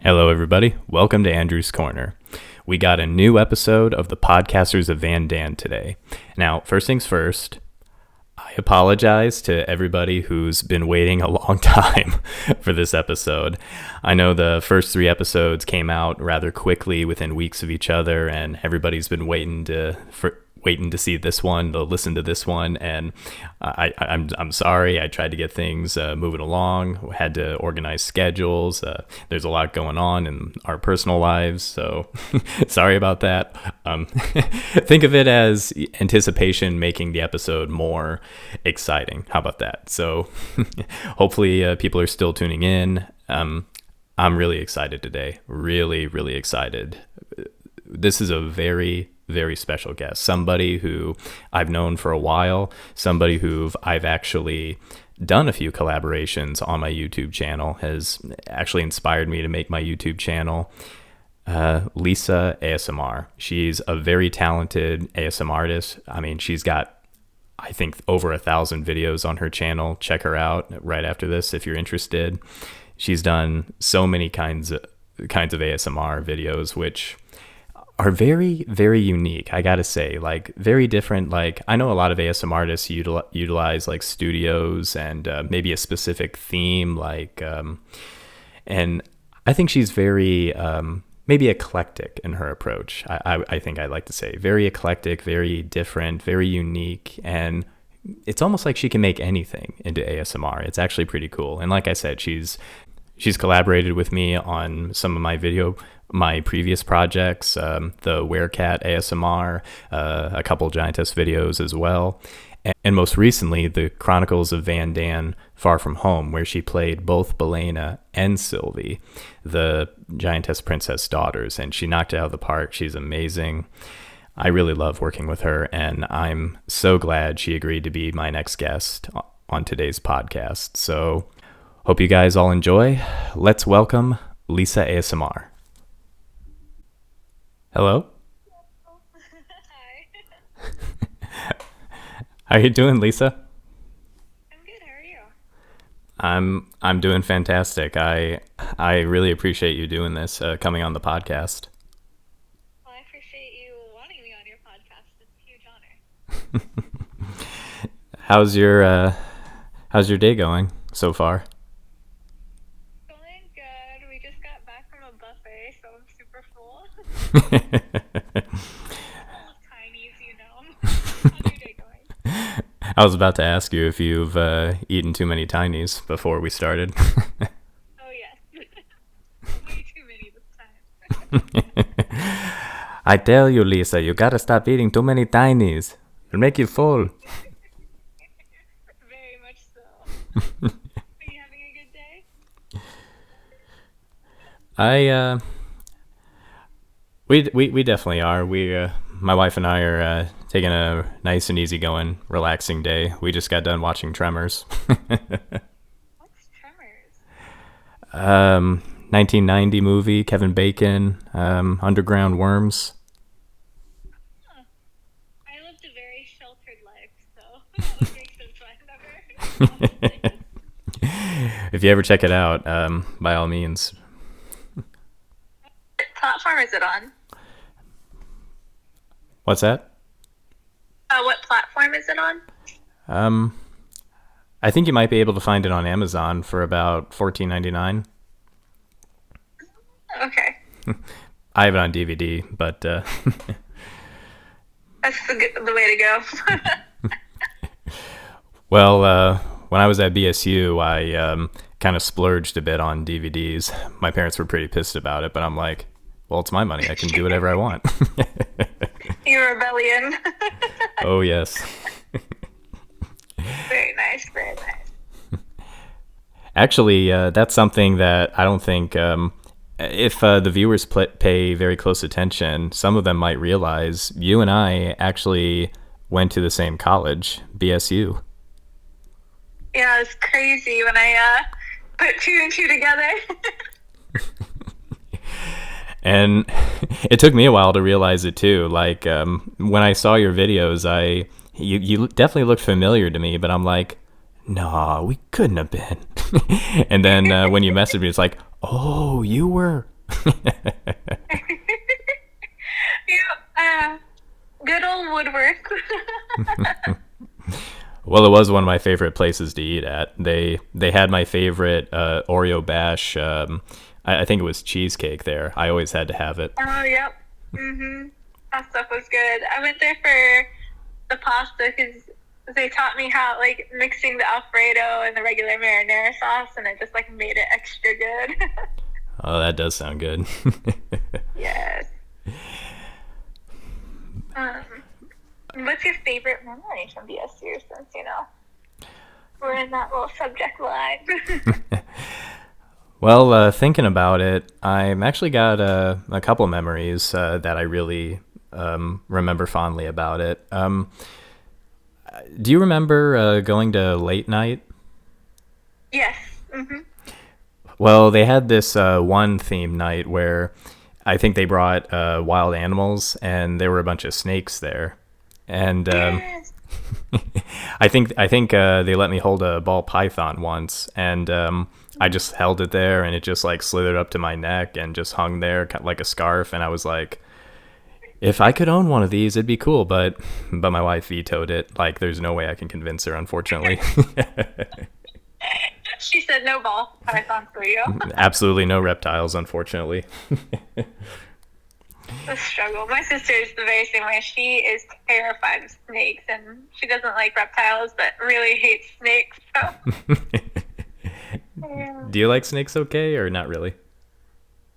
Hello, everybody. Welcome to Andrew's Corner. We got a new episode of the Podcasters of Vandan today. Now, first things first, I apologize to everybody who's been waiting a long time for this episode. I know the first 3 episodes came out rather quickly within weeks of each other, and everybody's been waiting to see this one, to listen to this one, and I'm sorry. I tried to get things moving along. We had to organize schedules. There's a lot going on in our personal lives, so sorry about that. Think of it as anticipation making the episode more exciting. How about that? So hopefully people are still tuning in. I'm really excited today. Really excited. This is a very special guest, somebody who I've known for a while, somebody who I've actually done a few collaborations on my YouTube channel, has actually inspired me to make my YouTube channel. Lisa ASMR. She's a very talented ASMRtist. I mean, she's got, I think, over 1,000 videos on her channel. Check her out right after this if you're interested. She's done so many kinds of ASMR videos, which are very unique, I gotta say, like very different. Like, I know a lot of ASMRtists utilize like studios and maybe a specific theme, like and I think she's very maybe eclectic in her approach. I think I like to say very eclectic, very different, very unique, and it's almost like she can make anything into ASMR. It's actually pretty cool. And like I said, she's collaborated with me on some of my previous projects, the Werecat ASMR, a couple Giantess videos as well, and most recently the Chronicles of Vandan, Far From Home, where she played both Belena and Sylvie, the Giantess princess daughters, and she knocked it out of the park. She's amazing. I really love working with her, and I'm so glad she agreed to be my next guest on today's podcast. So hope you guys all enjoy. Let's welcome Lisa ASMR. Hello? Hi. How are you doing, Lisa? I'm good. How are you? I'm doing fantastic. I really appreciate you doing this, coming on the podcast. Well, I appreciate you wanting me on your podcast. It's a huge honor. How's your day going so far? Going good. We just got back from a buffet, so I'm super full. Full of tinies, you know. How's your day going? I was about to ask you if you've eaten too many tinies before we started. Oh, yes. Way too many this time. I tell you, Lisa, you gotta stop eating too many tinies. It'll make you full. Very much so. Are you having a good day? We definitely are. My wife and I are taking a nice and easygoing, relaxing day. We just got done watching Tremors. What's Tremors? 1990 movie, Kevin Bacon, underground worms. Huh. I lived a very sheltered life, so that would make sense why I've never. If you ever check it out, by all means. What platform is it on? What's that? What platform is it on? I think you might be able to find it on Amazon for about $14.99. Okay. I have it on DVD, but That's the way to go. well, when I was at BSU, I kind of splurged a bit on DVDs. My parents were pretty pissed about it, but I'm like, well, it's my money. I can do whatever I want. You're rebellion. Oh, yes. Very nice, very nice. Actually, that's something that I don't think, if the viewers pay very close attention, some of them might realize you and I actually went to the same college, BSU. Yeah, it's crazy when I put 2 and 2 together. And it took me a while to realize it too. Like, when I saw your videos, you definitely looked familiar to me, but I'm like, no, we couldn't have been. And then when you messaged me, it's like, oh, you were Good old woodwork. Well, it was one of my favorite places to eat at. They had my favorite Oreo bash. I think it was cheesecake there. I always had to have it. Oh, yep. That stuff was good. I went there for the pasta because they taught me how, like, mixing the Alfredo and the regular marinara sauce, and it just, like, made it extra good. Oh, that does sound good. Yes. What's your favorite memory from BSU since, we're in that little subject line? Well, thinking about it, I've actually got a couple memories that I really remember fondly about it. Do you remember going to late night? Yes. Well, they had this one theme night where I think they brought wild animals, and there were a bunch of snakes there. And Yes. I think they let me hold a ball python once, and I just held it there, and it just like slithered up to my neck and just hung there like a scarf. And I was like, if I could own one of these, it'd be cool. But my wife vetoed it. Like, there's no way I can convince her, unfortunately. She said no ball python for you. Absolutely no reptiles, unfortunately. The struggle. My sister is the very same way. She is terrified of snakes, and she doesn't like reptiles, but really hates snakes. So. Yeah. Do you like snakes okay, or not really?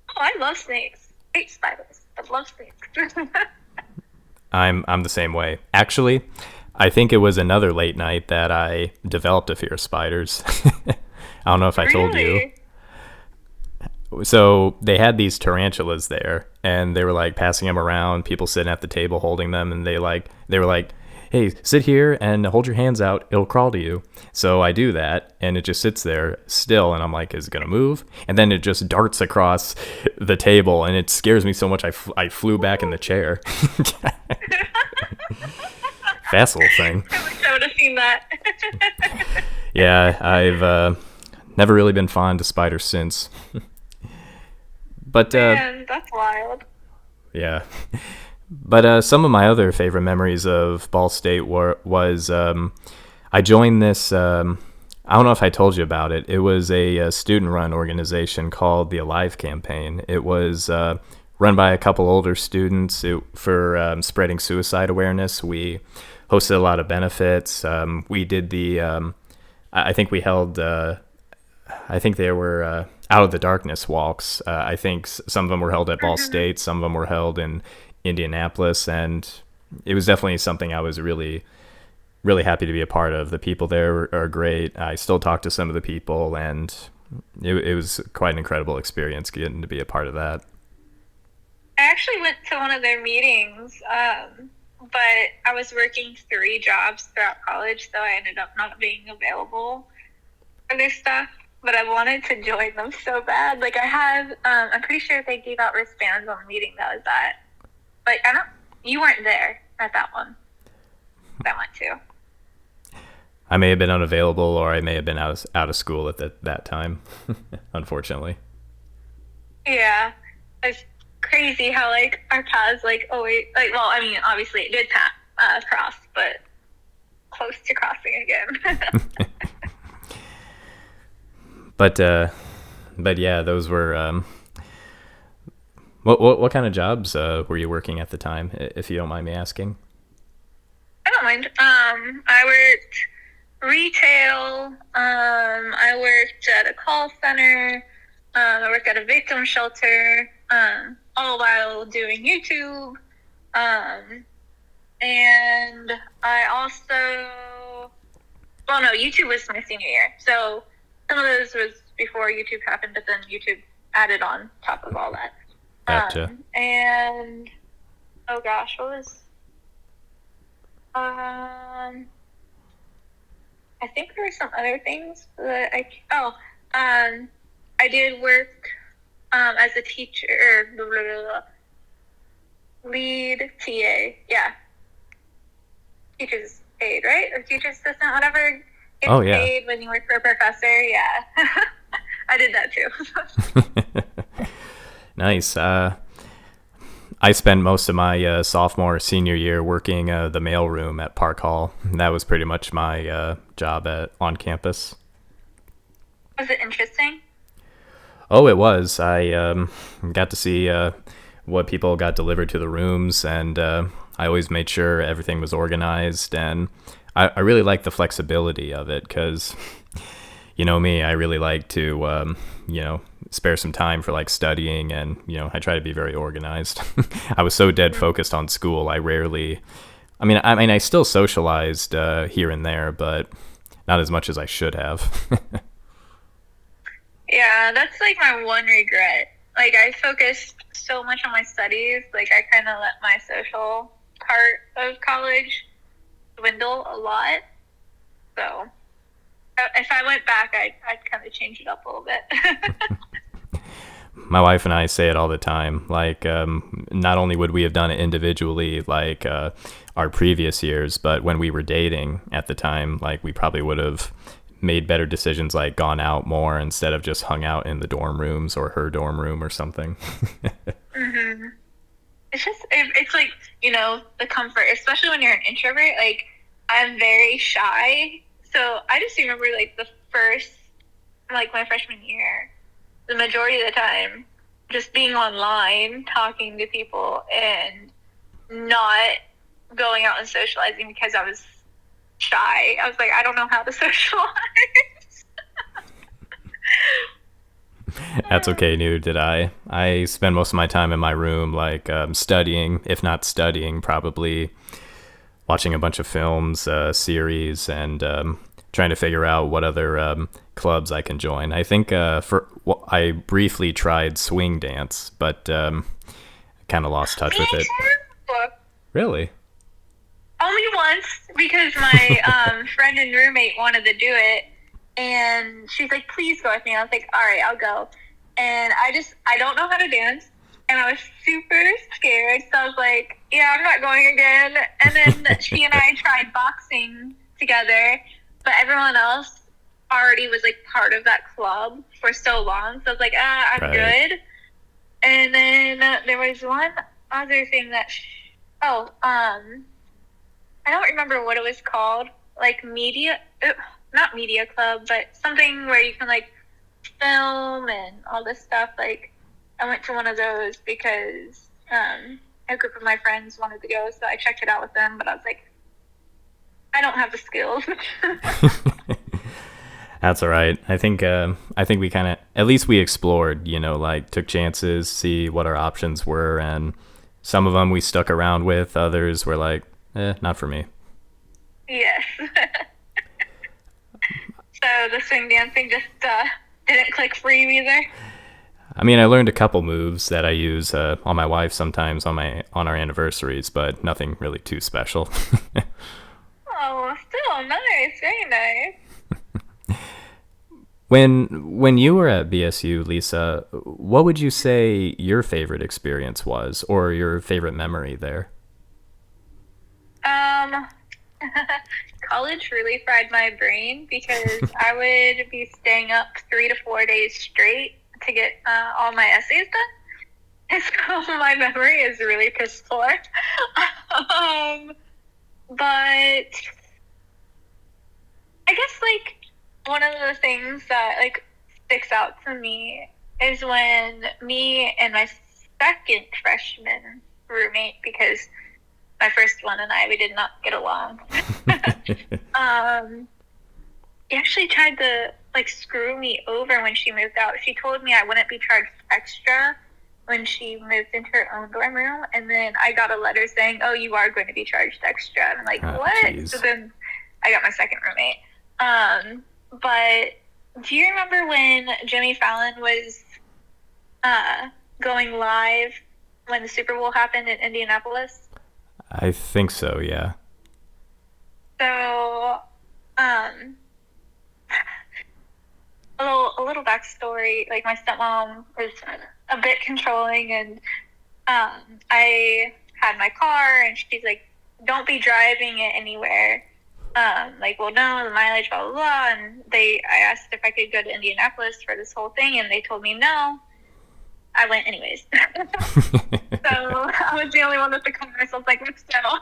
Oh, I love snakes. Hate spiders, but love snakes. I'm the same way. Actually, I think it was another late night that I developed a fear of spiders. I don't know if I told you. Really? So they had these tarantulas there, and they were like passing them around, people sitting at the table holding them, and they were like, hey, sit here and hold your hands out, it'll crawl to you. So I do that, and it just sits there still, and I'm like, is it gonna move? And then it just darts across the table, and it scares me so much I flew back in the chair. Fast little thing. I wish I would have seen that. Yeah, I've never really been fond of spiders since. But Man, that's wild. yeah. But some of my other favorite memories of Ball State was I joined this. I don't know if I told you about it. It was a student-run organization called the Alive Campaign. It was run by a couple older students for spreading suicide awareness. We hosted a lot of benefits. We did the. I think we held. I think they were Out of the Darkness walks. I think some of them were held at Ball State. Some of them were held in Indianapolis, and it was definitely something I was really, really happy to be a part of. The people there are great. I still talk to some of the people, and it was quite an incredible experience getting to be a part of that. I actually went to one of their meetings, but I was working 3 jobs throughout college, so I ended up not being available for their stuff. But I wanted to join them so bad. Like, I have, I'm pretty sure they gave out wristbands on the meeting that was at. But you weren't there at that one that I went to. I may have been unavailable, or I may have been out of school at that time, unfortunately. Yeah. It's crazy how, like, our paths, like, always, like, well, I mean, obviously it did cross, but close to crossing again. But yeah, those were. What kind of jobs were you working at the time, if you don't mind me asking? I don't mind. I worked retail. I worked at a call center. I worked at a victim shelter. All while doing YouTube. And I also. Well, no, YouTube was my senior year, so. Some of those was before YouTube happened, but then YouTube added on top of all that. Gotcha. And oh gosh, what was? I think there were some other things that I did work as a teacher, lead TA, yeah, teacher's aide, right, or teacher's assistant, whatever. It's paid when you work for a professor, yeah. I did that too. Nice. I spent most of my sophomore senior year working the mailroom at Park Hall. That was pretty much my job at on campus. Was it interesting? Oh, it was. I got to see what people got delivered to the rooms, and I always made sure everything was organized. And I really like the flexibility of it because, you know me, I really like to, spare some time for like studying, and I try to be very organized. I was so dead focused on school, I rarely. I mean, I still socialized here and there, but not as much as I should have. Yeah, that's like my one regret. Like I focused so much on my studies, like I kind of let my social part of college dwindle a lot. So if I went back, I'd kind of change it up a little bit. My wife and I say it all the time. Like, not only would we have done it individually, like our previous years, but when we were dating at the time, like we probably would have made better decisions, like gone out more instead of just hung out in the dorm rooms or her dorm room or something. hmm It's just it's like the comfort, especially when you're an introvert. Like I'm very shy, so I just remember like the first, like my freshman year, the majority of the time, just being online, talking to people, and not going out and socializing because I was shy. I was like, I don't know how to socialize. That's okay, dude. Did I spend most of my time in my room, like studying, if not studying, probably watching a bunch of films, series, and trying to figure out what other clubs I can join. I think I briefly tried swing dance, but kind of lost touch Me with it. too. Really? Only once because my friend and roommate wanted to do it, and she's like, "Please go with me." I was like, "All right, I'll go." And I don't know how to dance, and I was super scared. So I was like, "Yeah, I'm not going again." And then she and I tried boxing together, but everyone else already was like part of that club for so long. So I was like, I'm Right. good. And then there was one other thing that, I don't remember what it was called, like not media club, but something where you can like film and all this stuff. Like I went to one of those because a group of my friends wanted to go, so I checked it out with them. But I was like, I don't have the skills. That's all right. I think we kind of, at least we explored, like took chances, see what our options were, and some of them we stuck around with. Others were like, not for me. Yes. So the swing dancing just didn't click for you either. I mean, I learned a couple moves that I use on my wife sometimes on our anniversaries, but nothing really too special. Oh, still nice, very nice. When you were at BSU, Lisa, what would you say your favorite experience was, or your favorite memory there? Um, college really fried my brain because I would be staying up 3 to 4 days straight to get all my essays done. And so my memory is really piss poor. um, but I guess like one of the things that like sticks out to me is when me and my second freshman roommate, because my first one and we did not get along. He actually tried to like screw me over when she moved out. She told me I wouldn't be charged extra when she moved into her own dorm room, and then I got a letter saying, "Oh, you are going to be charged extra." And I'm like, Oh, "What?" geez. So then I got my second roommate. But do you remember when Jimmy Fallon was going live when the Super Bowl happened in Indianapolis? I think so, yeah. So, a little backstory. Like my stepmom was a bit controlling, and I had my car, and she's like, "Don't be driving it anywhere." Like, well, no, the mileage, blah blah blah. And I asked if I could go to Indianapolis for this whole thing, and they told me no. I went anyways. So I was the only one with the car, so I was like, let's go.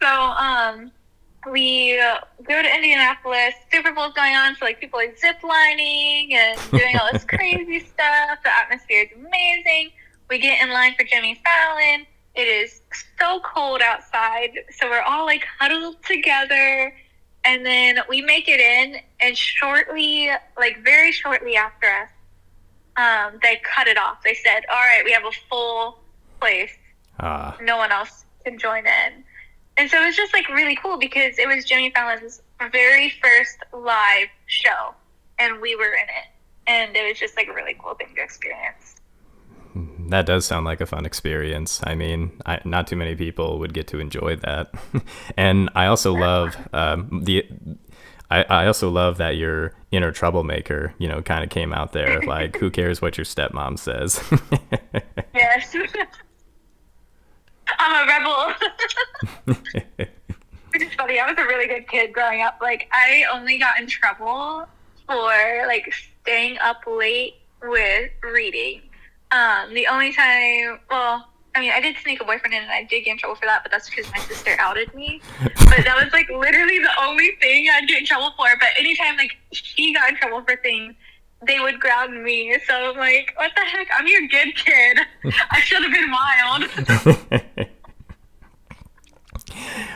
So we go to Indianapolis. Super Bowl's going on, so like people are zip lining and doing all this crazy stuff. The atmosphere is amazing. We get in line for Jimmy Fallon. It is so cold outside, so we're all like huddled together. And then we make it in, and shortly, like very shortly after us, they cut it off. They said, "All right, we have a full place. No one else can join in." And so it was just like really cool because it was Jimmy Fallon's very first live show, and we were in it, and it was just like a really cool thing to experience. That does sound like a fun experience. I mean, not too many people would get to enjoy that. And I also love I also love that your inner troublemaker, kind of came out there. Like, who cares what your stepmom says? Yes. I'm a rebel. Which is funny. I was a really good kid growing up. Like, I only got in trouble for like staying up late with reading. The only time, well, I mean, I did sneak a boyfriend in, and I did get in trouble for that, but that's because my sister outed me. But that was like literally the only thing I'd get in trouble for. But anytime like she got in trouble for things, they would ground me. So I'm like, what the heck? I'm your good kid. I should have been wild.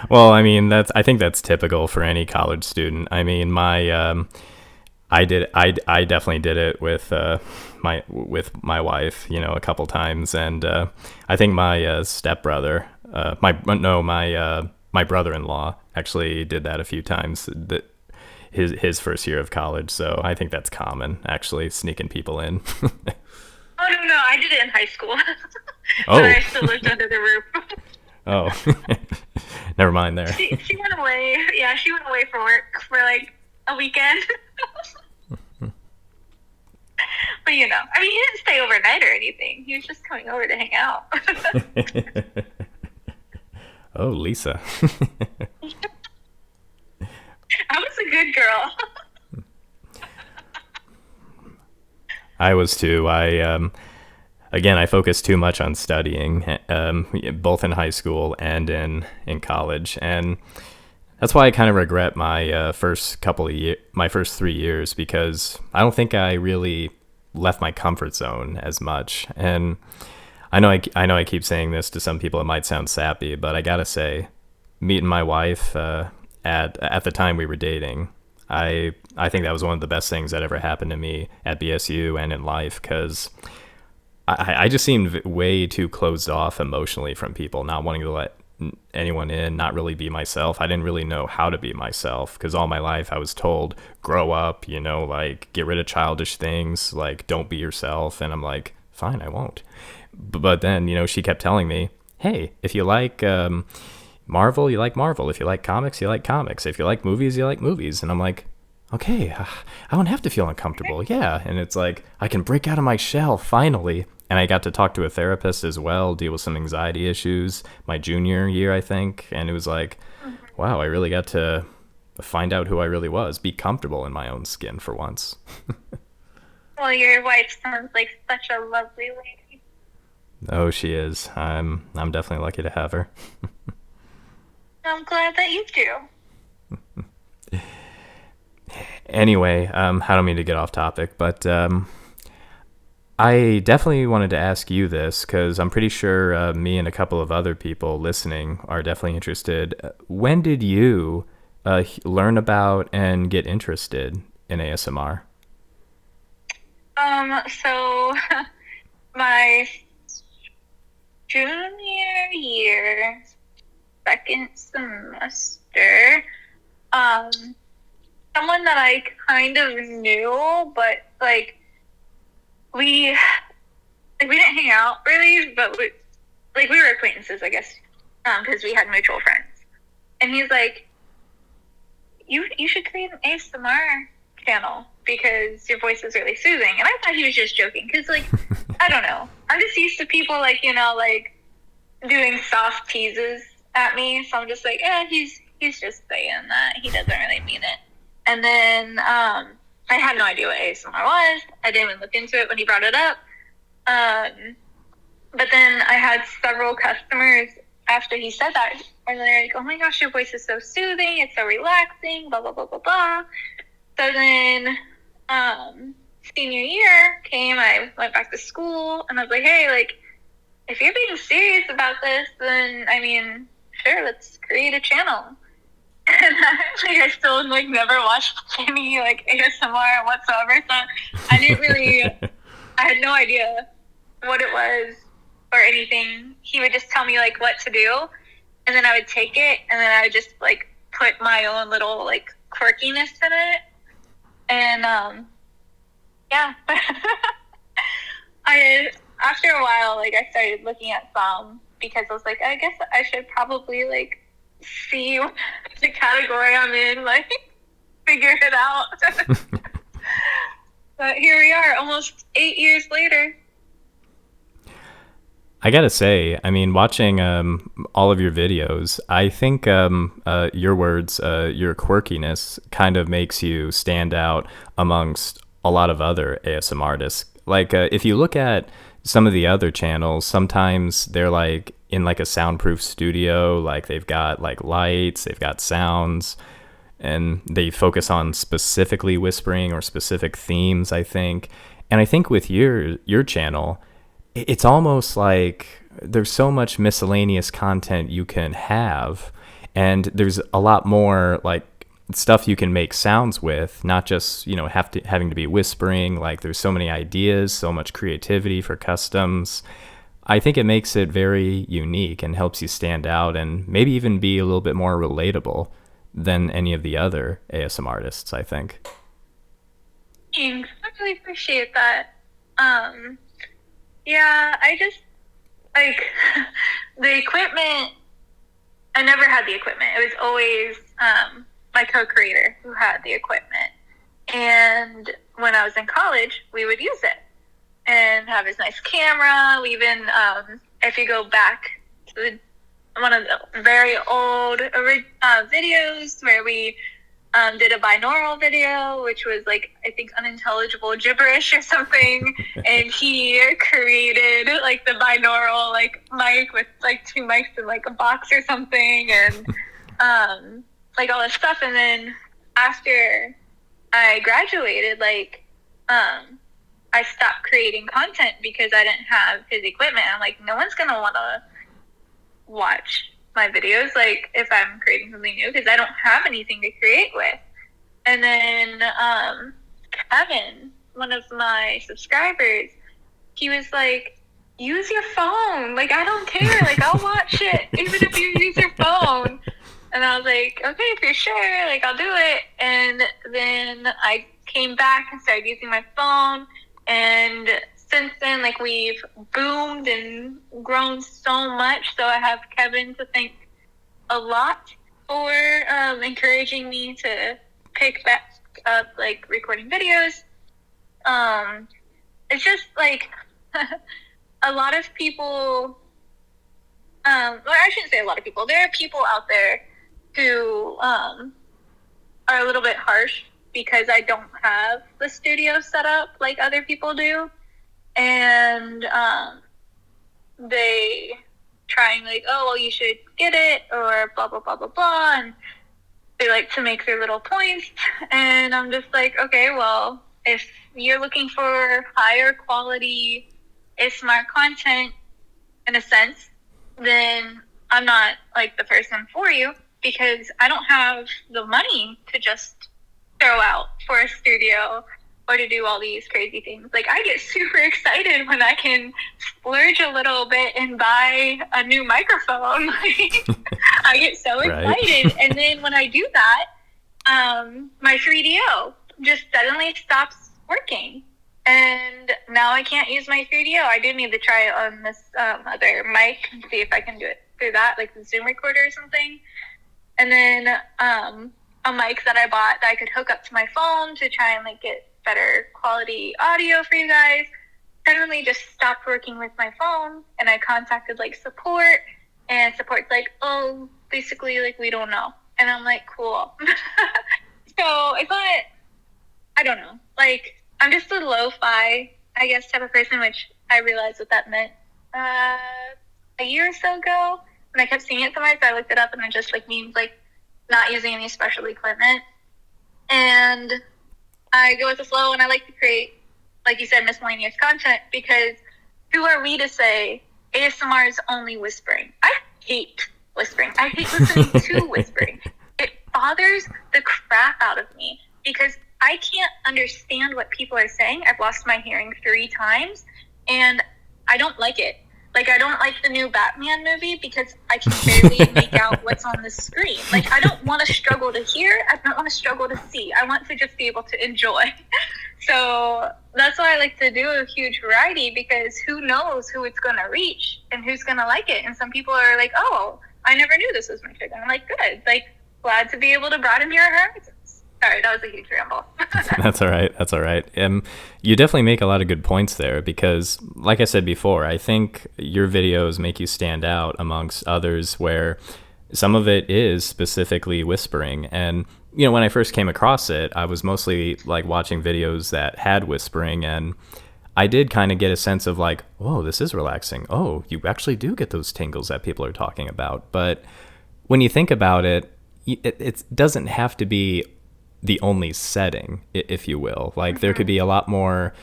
Well, I mean, I think that's typical for any college student. I mean, I definitely did it with my wife, a couple times, and I think my stepbrother, my brother-in-law actually did that a few times. That his first year of college, so I think that's common, actually, sneaking people in. Oh no, I did it in high school. Oh. But I still lived under the roof. Oh, never mind there. She went away. Yeah, she went away for work for like a weekend. But I mean, he didn't stay overnight or anything. He was just coming over to hang out. Oh, Lisa. I was a good girl. I was too. I focused too much on studying, both in high school and in college, and that's why I kind of regret my first 3 years, because I don't think I really left my comfort zone as much. And I know I keep saying this to some people. It might sound sappy, but I gotta say, meeting my wife at the time we were dating, I think that was one of the best things that ever happened to me at BSU and in life, because I just seemed way too closed off emotionally from people, not wanting to let anyone in, not really be myself. I didn't really know how to be myself, because all my life I was told, grow up, like get rid of childish things, like don't be yourself. And I'm like, fine, I won't. But then, she kept telling me, hey, if you like Marvel, you like Marvel. If you like comics, you like comics. If you like movies, you like movies. And I'm like, okay, I don't have to feel uncomfortable. Yeah. And it's like, I can break out of my shell finally. And I got to talk to a therapist as well, deal with some anxiety issues my junior year, I think. And it was like, wow, I really got to find out who I really was, be comfortable in my own skin for once. Well, your wife sounds like such a lovely lady. Oh, she is. I'm definitely lucky to have her. I'm glad that you do. Anyway, I don't mean to get off topic, but I definitely wanted to ask you this, because I'm pretty sure me and a couple of other people listening are definitely interested. When did you learn about and get interested in ASMR? So my junior year, second semester, someone that I kind of knew, but like we didn't hang out really, but we were acquaintances, I guess, because we had mutual friends. And he's like, you should create an ASMR channel because your voice is really soothing. And I thought he was just joking, because like I don't know, I'm just used to people like doing soft teases at me, so I'm just like, he's just saying that, he doesn't really mean it. And then I had no idea what ASMR was. I didn't even look into it when he brought it up. But then I had several customers after he said that, and they're like, "Oh my gosh, your voice is so soothing. It's so relaxing." Blah blah blah blah blah. So then, senior year came. I went back to school, and I was like, "Hey, like, if you're being serious about this, then I mean, sure, let's create a channel." And I still like never watched any like ASMR whatsoever, so I didn't really. I had no idea what it was or anything. He would just tell me like what to do, and then I would take it, and then I would just like put my own little like quirkiness in it, and yeah. I after a while, like I started looking at some because I was like, I guess I should probably like see the category I'm in, like figure it out. But here we are, almost 8 years later. I gotta say, I mean, watching all of your videos, I think your words, your quirkiness, kind of makes you stand out amongst a lot of other ASM artists. Like, if you look at some of the other channels, sometimes they're like in like a soundproof studio, like they've got like lights, they've got sounds, and they focus on specifically whispering or specific themes, I think. And I think with your channel, it's almost like there's so much miscellaneous content you can have, and there's a lot more like stuff you can make sounds with, not just, you know, having to be whispering. Like there's so many ideas, so much creativity for customs. I think it makes it very unique and helps you stand out and maybe even be a little bit more relatable than any of the other ASM artists, I think. Thanks. I really appreciate that. Yeah, I just like the equipment. I never had the equipment. It was always my co-creator who had the equipment. And when I was in college, we would use it and have his nice camera. We even, if you go back to one of the very old videos where we did a binaural video, which was like, I think, unintelligible gibberish or something. And he created like the binaural like mic with like two mics in like a box or something, and like all this stuff. And then after I graduated, like I stopped creating content because I didn't have his equipment. I'm like, no one's gonna want to watch my videos like if I'm creating something new because I don't have anything to create with. And then Kevin, one of my subscribers, he was like, use your phone, like I don't care, like I'll watch it even if you use your phone. And I was like, okay, if you're sure, like I'll do it. And then I came back and started using my phone, and since then, like, we've boomed and grown so much. So I have Kevin to thank a lot for encouraging me to pick back up, like, recording videos. It's just, like, a lot of people, well, I shouldn't say a lot of people. There are people out there who are a little bit harsh because I don't have the studio set up like other people do. And they trying like, oh, well, you should get it, or blah, blah, blah, blah, blah. And they like to make their little points. And I'm just like, okay, well, if you're looking for higher quality ASMR content, in a sense, then I'm not like the person for you, because I don't have the money to just throw out for a studio or to do all these crazy things. Like, I get super excited when I can splurge a little bit and buy a new microphone. I get so excited. Right. And then when I do that, my 3DO just suddenly stops working. And now I can't use my 3DO. I do need to try it on this other mic and see if I can do it through that, like the Zoom recorder or something. And then a mic that I bought that I could hook up to my phone to try and like get better quality audio for you guys suddenly just stopped working with my phone. And I contacted like support, and support's like, oh, basically like we don't know. And I'm like, cool. So it's not, I don't know, like I'm just a lo-fi I guess, type of person, which I realized what that meant a year or so ago. When I kept seeing it somewhere, so I looked it up, and it just like means like not using any special equipment. And I go with the flow, and I like to create, like you said, miscellaneous content, because who are we to say ASMR is only whispering? I hate whispering. I hate listening to whispering. It bothers the crap out of me because I can't understand what people are saying. I've lost my hearing 3 times, and I don't like it. Like, I don't like the new Batman movie because I can barely make out what's on the screen. Like, I don't want to struggle to hear. I don't want to struggle to see. I want to just be able to enjoy. So that's why I like to do a huge variety, because who knows who it's going to reach and who's going to like it. And some people are like, oh, I never knew this was my trigger. I'm like, good. Like, glad to be able to broaden your horizons. Sorry, that was a huge ramble. That's all right. That's all right. You definitely make a lot of good points there because, like I said before, I think your videos make you stand out amongst others where some of it is specifically whispering. And, you know, when I first came across it, I was mostly like watching videos that had whispering, and I did kind of get a sense of like, oh, this is relaxing. Oh, you actually do get those tingles that people are talking about. But when you think about it, it doesn't have to be the only setting, if you will. Like, there could be a lot more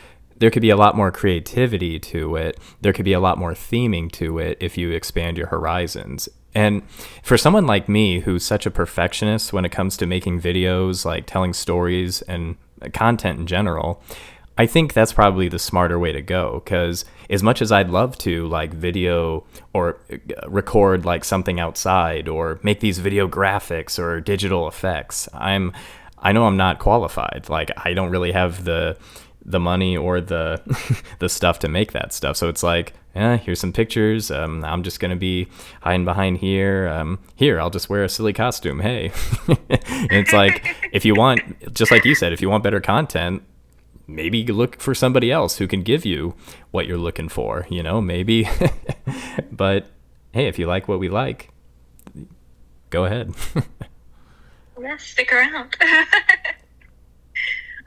creativity to it. There could be a lot more theming to it if you expand your horizons. And for someone like me, who's such a perfectionist when it comes to making videos, like telling stories and content in general, I think that's probably the smarter way to go, because as much as I'd love to like video or record like something outside or make these video graphics or digital effects, I know I'm not qualified. Like, I don't really have the money or the the stuff to make that stuff. So it's like, here's some pictures. I'm just gonna be hiding behind here. Here, I'll just wear a silly costume. Hey, and it's like, if you want, just like you said, if you want better content, maybe look for somebody else who can give you what you're looking for. You know, maybe. But hey, if you like what we like, go ahead. Yeah, stick around.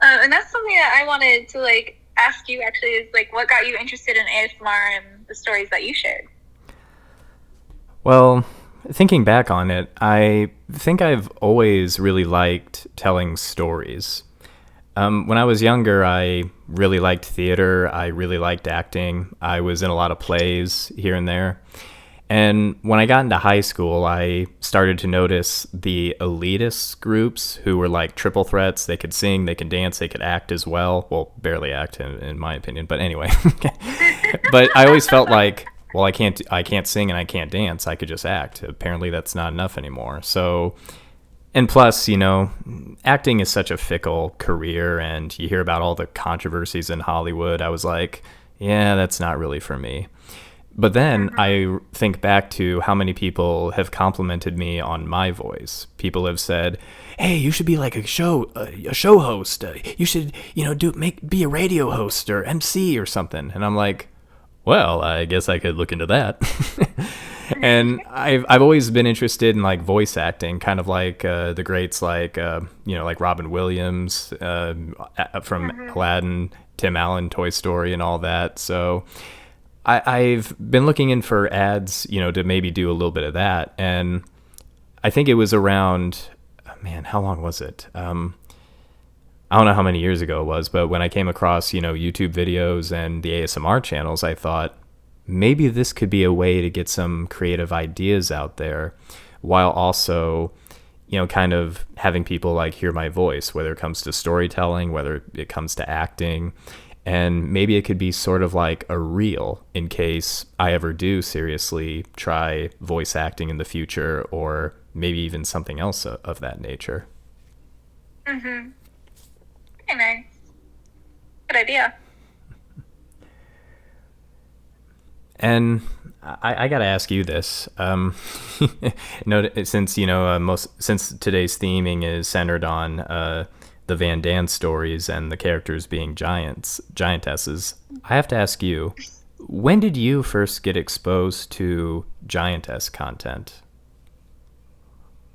And that's something that I wanted to like ask you actually, is like, what got you interested in ASMR and the stories that you shared? Well, thinking back on it, I think I've always really liked telling stories. When I was younger, I really liked theater. I really liked acting. I was in a lot of plays here and there. And when I got into high school, I started to notice the elitist groups who were like triple threats. They could sing, they could dance, they could act as well. Well, barely act in my opinion, but anyway. But I always felt like, well, I can't sing and I can't dance. I could just act. Apparently that's not enough anymore. So, and plus, you know, acting is such a fickle career, and you hear about all the controversies in Hollywood. I was like, yeah, that's not really for me. But then I think back to how many people have complimented me on my voice. People have said, "Hey, you should be like a show host. You should, you know, be a radio host or MC or something." And I'm like, "Well, I guess I could look into that." And I've always been interested in like voice acting, kind of like the greats like you know, like Robin Williams from Aladdin, Tim Allen, Toy Story, and all that. So I've been looking in for ads, you know, to maybe do a little bit of that. And I think it was around, man, how long was it? I don't know how many years ago it was, but when I came across, you know, YouTube videos and the ASMR channels, I thought maybe this could be a way to get some creative ideas out there while also, you know, kind of having people like hear my voice, whether it comes to storytelling, whether it comes to acting. And maybe it could be sort of like a reel in case I ever do seriously try voice acting in the future, or maybe even something else of that nature. Mm-hmm. Very nice. Good idea. And I got to ask you this. Since, you know, since today's theming is centered on the Vandan stories and the characters being giantesses, I have to ask you, when did you first get exposed to giantess content?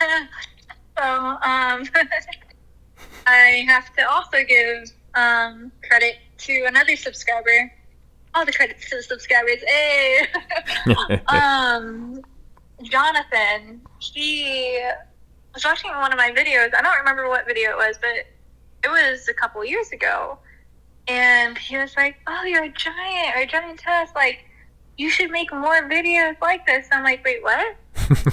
So, I have to also give credit to another subscriber. All the credits to the subscribers. Hey! Jonathan, he was watching one of my videos. I don't remember what video it was, but it was a couple years ago. And he was like, oh, you're a giant or a giantess. Like, you should make more videos like this. I'm like, wait, what?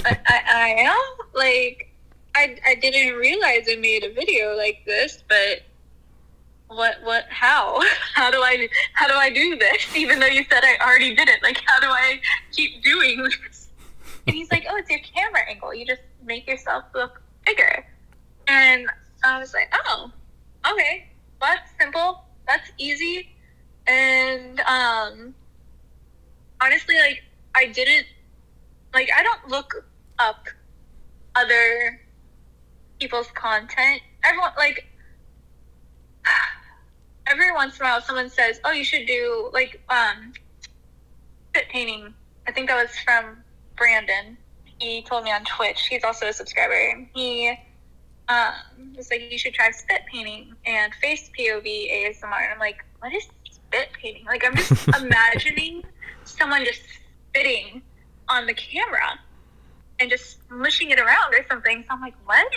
I am? Like, I didn't realize I made a video like this, but how? How do I do this? Even though you said I already did it. Like, how do I keep doing this? And he's like, oh, it's your camera angle. You just make yourself look bigger. And I was like, oh, okay. Well, that's simple. That's easy. And honestly, like, I don't look up other people's content. Every once in a while someone says, oh, you should do like spit painting. I think that was from Brandon. He told me on Twitch. He's also a subscriber. He was like, you should try spit painting and face POV ASMR. And I'm like, what is spit painting? Like, I'm just imagining someone just spitting on the camera and just mushing it around or something. So I'm like, what?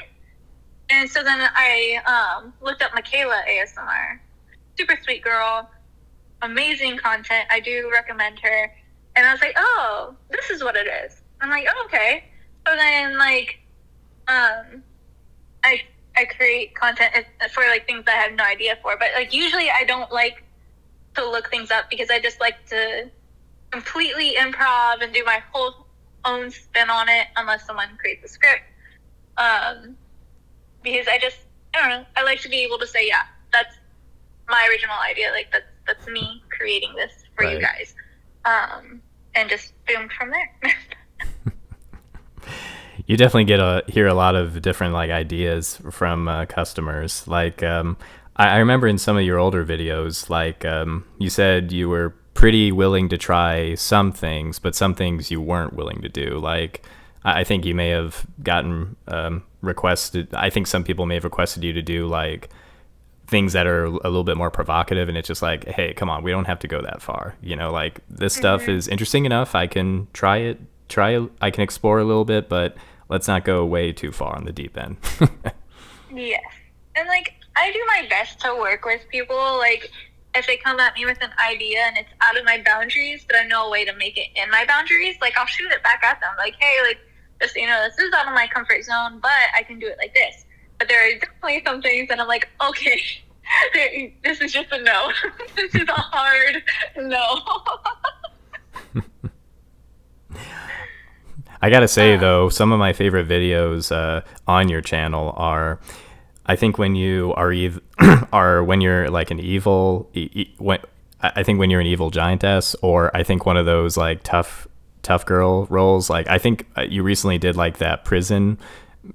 And so then I looked up Michaela ASMR. Super sweet girl, amazing content. I do recommend her. And I was like, oh, this is what it is. I'm like, oh, okay. So then, like, I create content for, like, things I have no idea for. But, like, usually I don't like to look things up because I just like to completely improv and do my whole own spin on it unless someone creates a script. Because I don't know, I like to be able to say, yeah, that's my original idea. Like, that's me creating this for you guys. And just boom from there. You definitely hear a lot of different like ideas from customers. Like I remember in some of your older videos, like you said you were pretty willing to try some things, but some things you weren't willing to do. Like I think you may have gotten requested. I think some people may have requested you to do like things that are a little bit more provocative, and it's just like, hey, come on, we don't have to go that far. You know, like this stuff is interesting enough. I can try it. I can explore a little bit, but let's not go way too far on the deep end. Yes. And like, I do my best to work with people. Like, if they come at me with an idea and it's out of my boundaries, but I know a way to make it in my boundaries, like, I'll shoot it back at them. Like, hey, like, just so you know, this is out of my comfort zone, but I can do it like this. But there are definitely some things that I'm like, okay, this is just a no. This is a hard no. I gotta say though, some of my favorite videos on your channel are, I think when you are when you're like an evil, I think when you're an evil giantess, or I think one of those like tough girl roles. Like I think you recently did like that prison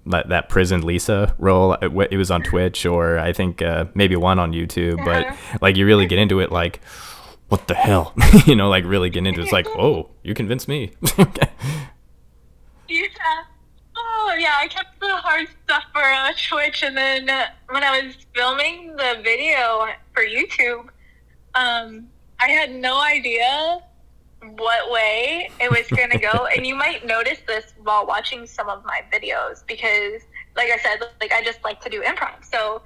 Lisa role. It was on Twitch, or I think maybe one on YouTube. But like you really get into it, like what the hell, you know, like really get into it. It's like, oh, you convinced me. Yeah. Oh, yeah, I kept the hard stuff for Twitch, and then when I was filming the video for YouTube, I had no idea what way it was going to go. And you might notice this while watching some of my videos because, like I said, like I just like to do improv. So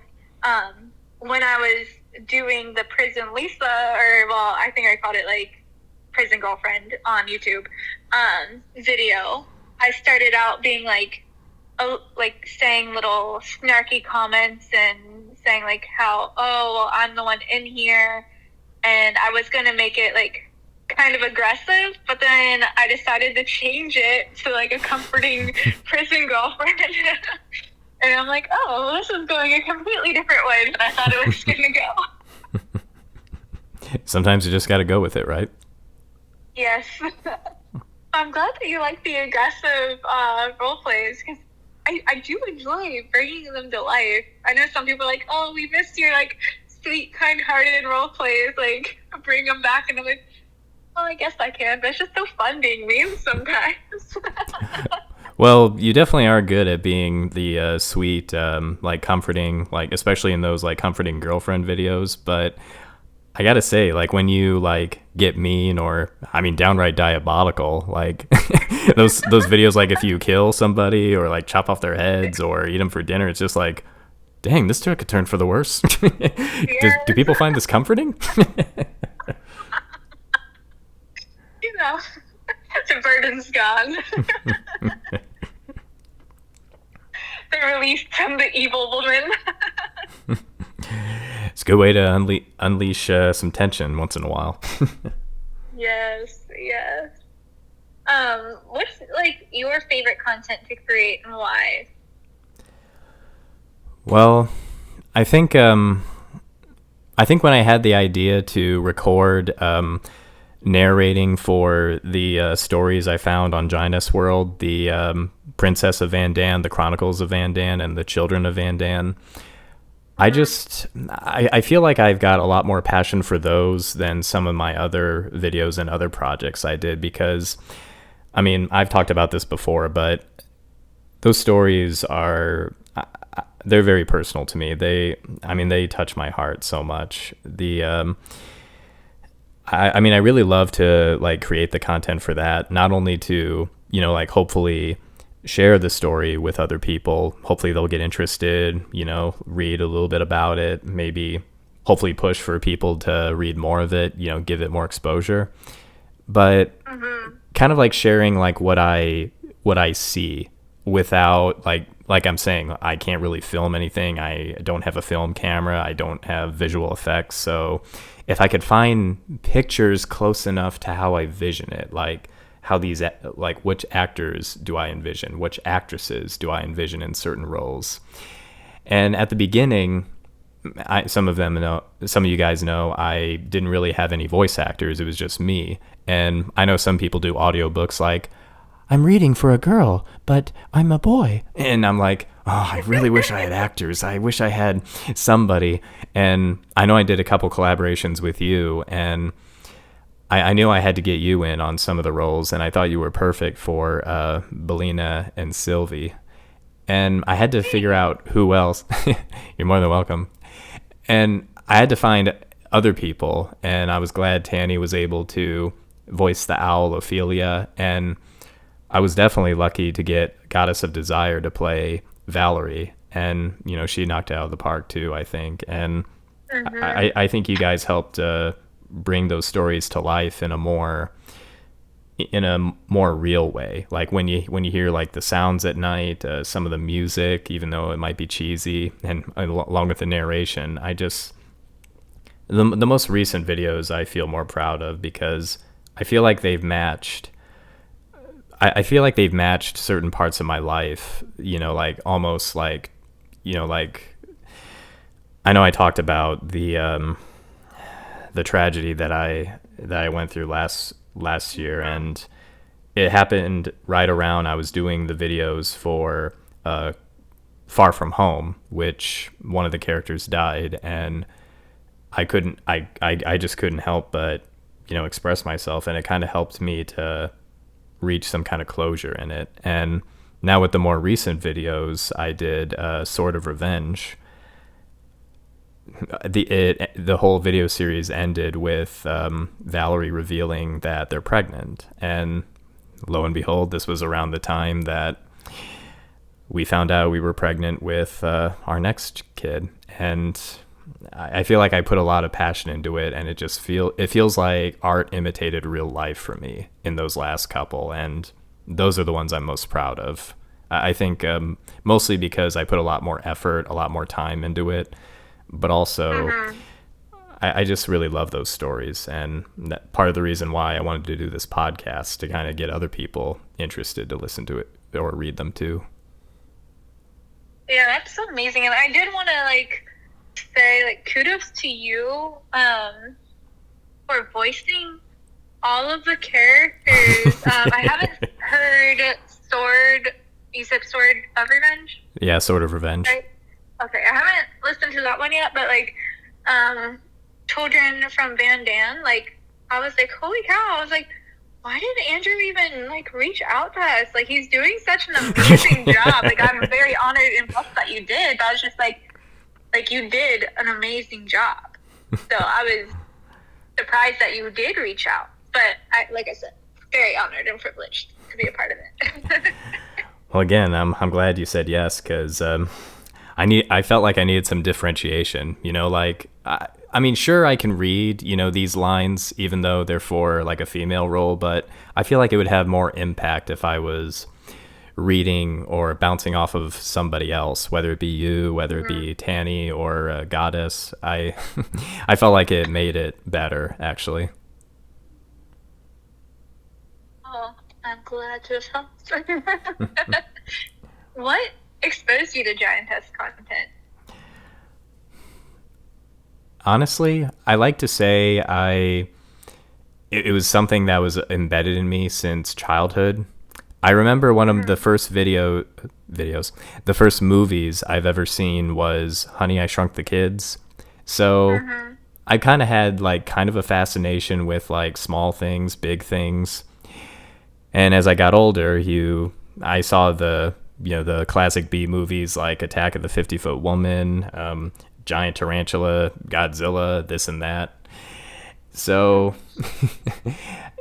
when I was doing the Prison Lisa, or, well, I think I called it, like, Prison Girlfriend on YouTube video, I started out being like saying little snarky comments and saying like how, oh, well, I'm the one in here, and I was going to make it like kind of aggressive, but then I decided to change it to like a comforting prison girlfriend. And I'm like, oh, this is going a completely different way than I thought it was going to go. Sometimes you just got to go with it, right? Yes. I'm glad that you like the aggressive role plays, because I do enjoy bringing them to life. I know some people are like, oh, we missed your like sweet, kind-hearted role plays, like bring them back, and I'm like, well, I guess I can, but it's just so fun being mean sometimes. Well, you definitely are good at being the sweet, like comforting, like especially in those like comforting girlfriend videos. But I gotta say, like when you like get mean or I mean downright diabolical, like those videos, like if you kill somebody or like chop off their heads or eat them for dinner, it's just like, dang, this took a turn for the worse. Do Yes. people find this comforting? You know, the burden's gone. They're released from the evil woman. It's a good way to unleash some tension once in a while. Yes, yes. What's like your favorite content to create and why? Well, I think when I had the idea to record narrating for the stories I found on Giantess World, the Princess of Vandan, the Chronicles of Vandan, and the Children of Vandan, I feel like I've got a lot more passion for those than some of my other videos and other projects I did because, I mean, I've talked about this before, but those stories are they're very personal to me. They touch my heart so much. I mean, I really love to like create the content for that, not only to, like hopefully share the story with other people. Hopefully they'll get interested, read a little bit about it, maybe hopefully push for people to read more of it, give it more exposure. But kind of like sharing like what I see without like I'm saying, I can't really film anything. I don't have a film camera. I don't have visual effects. So if I could find pictures close enough to how I vision it, like how these, like which actors do I envision, which actresses do I envision in certain roles. And at the beginning, some of you guys know, I didn't really have any voice actors. It was just me. And I know some people do audiobooks like, I'm reading for a girl, but I'm a boy. And I'm like, oh, I really wish I had actors. I wish I had somebody. And I know I did a couple collaborations with you, and I knew I had to get you in on some of the roles, and I thought you were perfect for Belena and Sylvie. And I had to figure out who else. You're more than welcome. And I had to find other people, and I was glad Tanny was able to voice the owl Ophelia, and I was definitely lucky to get Goddess of Desire to play Valerie, and she knocked it out of the park too, I think. And I think you guys helped bring those stories to life in a more real way. Like when you hear like the sounds at night, some of the music, even though it might be cheesy, and along with the narration, the most recent videos I feel more proud of because I feel like they've matched. I feel like they've matched certain parts of my life, like almost like, like I know I talked about the tragedy that I went through last year, and it happened right around I was doing the videos for Far From Home, which one of the characters died, and I just couldn't help but express myself, and it kind of helped me to reach some kind of closure in it. And now with the more recent videos I did, Sword of Revenge, the whole video series ended with Valerie revealing that they're pregnant, and lo and behold, this was around the time that we found out we were pregnant with our next kid. And I feel like I put a lot of passion into it, and it feels like art imitated real life for me in those last couple, and those are the ones I'm most proud of. I think mostly because I put a lot more effort, a lot more time into it, but also I just really love those stories, and that part of the reason why I wanted to do this podcast, to kind of get other people interested to listen to it or read them too. Yeah, that's so amazing. And I did want to say kudos to you for voicing all of the characters. I haven't heard you said Sword of Revenge? Yeah, Sword of Revenge. Right? Okay, I haven't listened to that one yet, but Children from Vandan, I was like, holy cow, I was like, why did Andrew even reach out to us? He's doing such an amazing job. I'm very honored and blessed that you did, but I was just you did an amazing job. So I was surprised that you did reach out. But like I said, very honored and privileged to be a part of it. Well, again, I'm glad you said yes because I felt like I needed some differentiation. Like I mean, sure, I can read these lines even though they're for like a female role, but I feel like it would have more impact if I was reading or bouncing off of somebody else, whether it be you, whether it be Tanny or Goddess. I I felt like it made it better, actually. Oh, I'm glad to have helped. What exposed you to Giantess content? Honestly, I like to say it was something that was embedded in me since childhood. I remember one of the first videos, the first movies I've ever seen was Honey, I Shrunk the Kids. So I kind of had like kind of a fascination with like small things, big things. And as I got older, I saw the classic B movies like Attack of the 50-Foot Woman, Giant Tarantula, Godzilla, this and that. So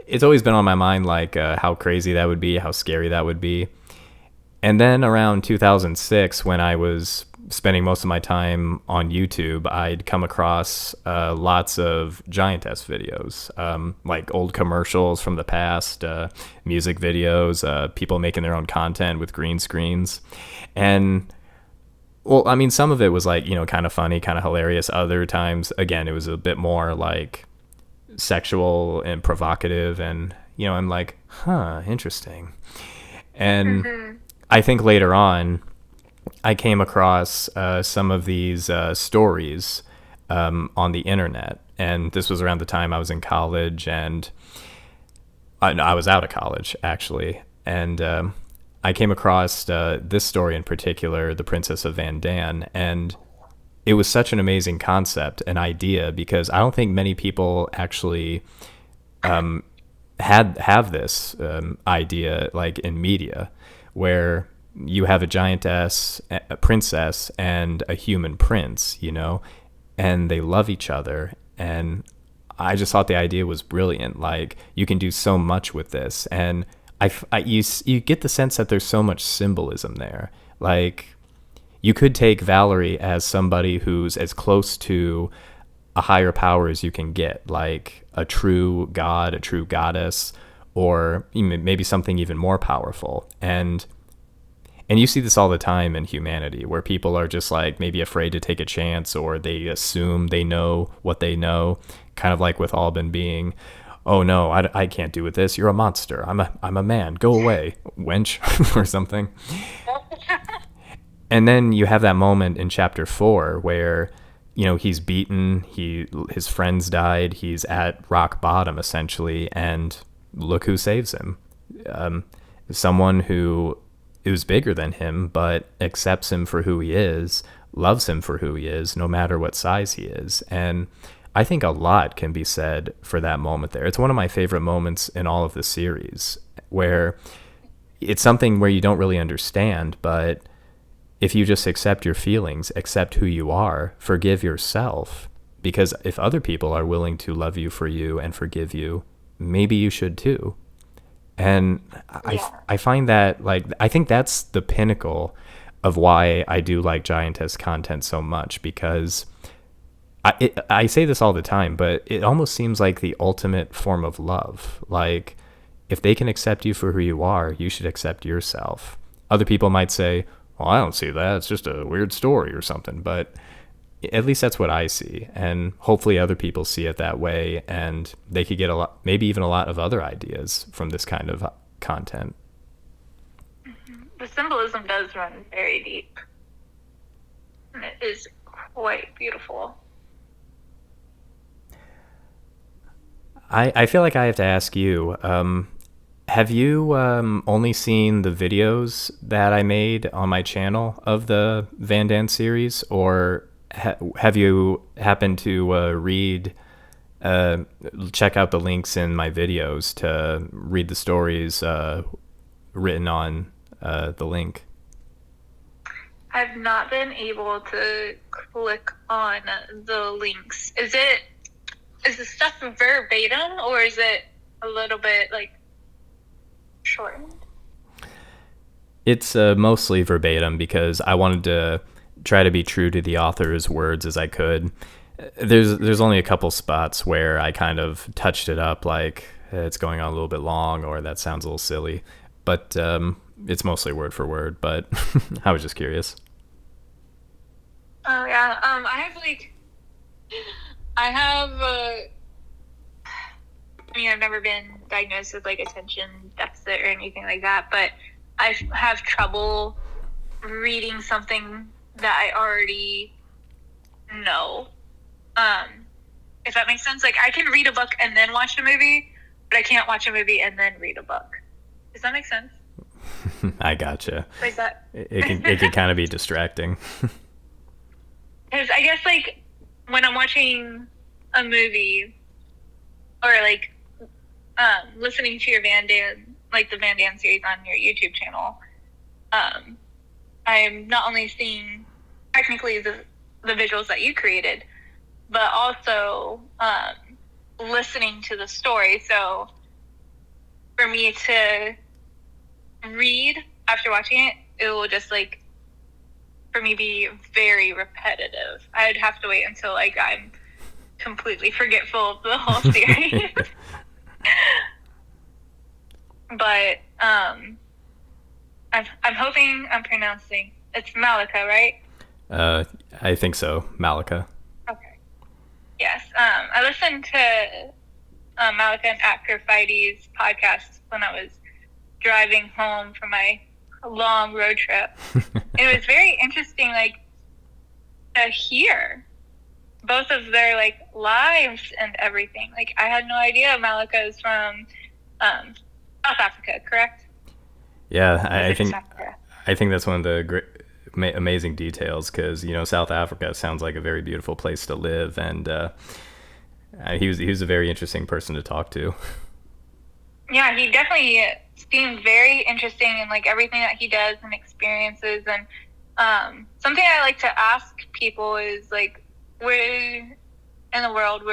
it's always been on my mind, like how crazy that would be, how scary that would be. And then around 2006, when I was spending most of my time on YouTube, I'd come across lots of Giantess videos, like old commercials from the past, music videos, people making their own content with green screens. And well, I mean, some of it was like, kind of funny, kind of hilarious. Other times, again, it was a bit more like sexual and provocative. And, I'm like, huh, interesting. And I think later on, I came across some of these stories on the internet. And this was around the time I was in college, and I was out of college, actually. And I came across this story in particular, The Princess of Vandan, and it was such an amazing concept, an idea, because I don't think many people actually have this idea like in media, where you have a giantess, a princess, and a human prince, and they love each other. And I just thought the idea was brilliant. Like, you can do so much with this, and you get the sense that there's so much symbolism there. Like, you could take Valerie as somebody who's as close to a higher power as you can get, like a true god, a true goddess, or maybe something even more powerful. And you see this all the time in humanity, where people are just like maybe afraid to take a chance, or they assume they know what they know, kind of like with Alban being, oh no, I can't do with this. You're a monster. I'm a man. Go away, wench, or something. And then you have that moment in chapter 4 where, he's beaten, his friends died, he's at rock bottom essentially, and look who saves him. Someone who is bigger than him, but accepts him for who he is, loves him for who he is, no matter what size he is. And I think a lot can be said for that moment there. It's one of my favorite moments in all of the series, where it's something where you don't really understand, but if you just accept your feelings, accept who you are, forgive yourself, because if other people are willing to love you for you and forgive you, maybe you should too. And I find that, like, I think that's the pinnacle of why I do like Giantess content so much, because I say this all the time, but it almost seems like the ultimate form of love. Like, if they can accept you for who you are, you should accept yourself. Other people might say, well, I don't see that. It's just a weird story or something. But at least that's what I see. And hopefully other people see it that way, and they could get a lot, maybe even a lot of other ideas from this kind of content. The symbolism does run very deep, and it is quite beautiful. I feel like I have to ask you, have you only seen the videos that I made on my channel of the Vandan series, or have you happened to check out the links in my videos to read the stories written on the link? I've not been able to click on the links. Is it is the stuff verbatim, or is it a little bit like shortened? It's mostly verbatim because I wanted to try to be true to the author's words as I could. There's only a couple spots where I kind of touched it up, like it's going on a little bit long, or that sounds a little silly, but it's mostly word for word. But I was just curious. Oh yeah. I have I mean, I've never been diagnosed with like attention deficit or anything like that, but I have trouble reading something that I already know. If that makes sense. Like, I can read a book and then watch a movie, but I can't watch a movie and then read a book. Does that make sense? I gotcha. Like that. It can kind of be distracting. Because I guess, like, when I'm watching a movie or, like, listening to your Vandan, like the Vandan series on your YouTube channel, I'm not only seeing technically the visuals that you created, but also listening to the story. So for me to read after watching it, it will just, like, for me, be very repetitive. I'd have to wait until, like, I'm completely forgetful of the whole series. But I'm hoping I'm pronouncing, it's Malika, right? I think so, Malika. Okay. Yes. I listened to Malika and Aphrodite's podcast when I was driving home from my long road trip. It was very interesting, like, to hear both of their, like, lives and everything. Like, I had no idea Malika is from South Africa, correct? Yeah, I think that's one of the great, amazing details, because South Africa sounds like a very beautiful place to live, and he was a very interesting person to talk to. Yeah, he definitely seemed very interesting in, like, everything that he does and experiences. And something I like to ask people is, like, where in the world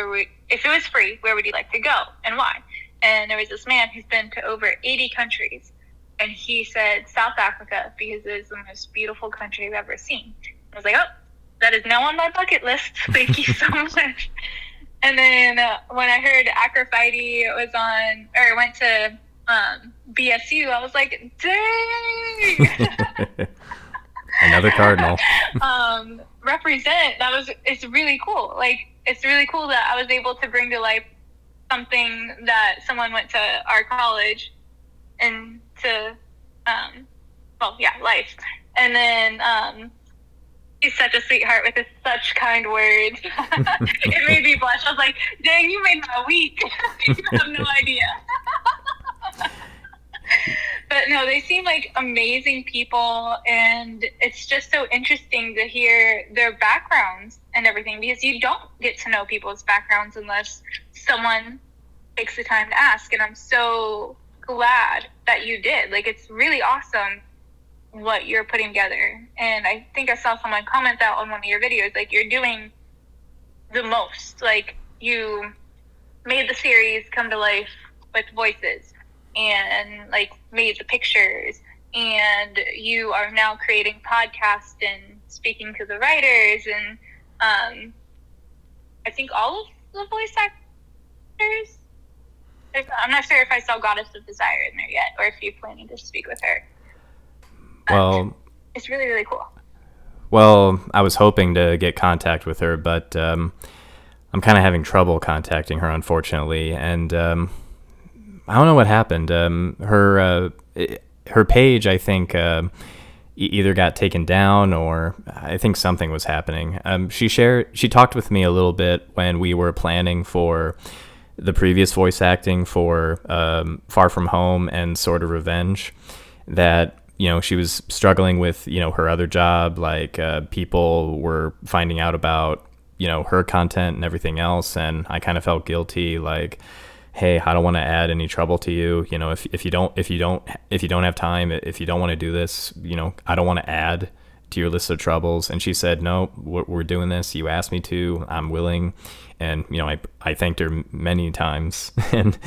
if it was free, where would you like to go and why? And there was this man who's been to over 80 countries, and he said South Africa because it is the most beautiful country I've ever seen. I was like, oh, that is now on my bucket list. Thank you so much. And then when I heard Aphrodite went to BSU, I was like, dang! Another Cardinal. Represent. It's really cool. Like, it's really cool that I was able to bring to life something that someone went to our college and to, life. And then, he's such a sweetheart with his such kind words. It made me blush. I was like, dang, you made my week. You have no idea. But no, they seem like amazing people, and it's just so interesting to hear their backgrounds and everything, because you don't get to know people's backgrounds unless someone takes the time to ask. And I'm so glad that you did. Like, it's really awesome what you're putting together. And I think I saw someone comment that on one of your videos, like, you're doing the most. Like, you made the series come to life with voices, and, like, made the pictures, and you are now creating podcasts and speaking to the writers, and I think all of the voice actors. I'm not sure if I saw Goddess of Desire in there yet, or if you're planning to speak with her. But it's really, really cool. Well, I was hoping to get contact with her, but I'm kind of having trouble contacting her, unfortunately, and I don't know what happened. Her page, I think, either got taken down, or I think something was happening. She talked with me a little bit when we were planning for the previous voice acting for Far From Home and Sword of Revenge, that she was struggling with her other job. Like, people were finding out about her content and everything else, and I kind of felt guilty, like, hey, I don't want to add any trouble to you. If you don't have time, if you don't want to do this, I don't want to add to your list of troubles. And she said, no, we're doing this. You asked me to, I'm willing. And, I thanked her many times. And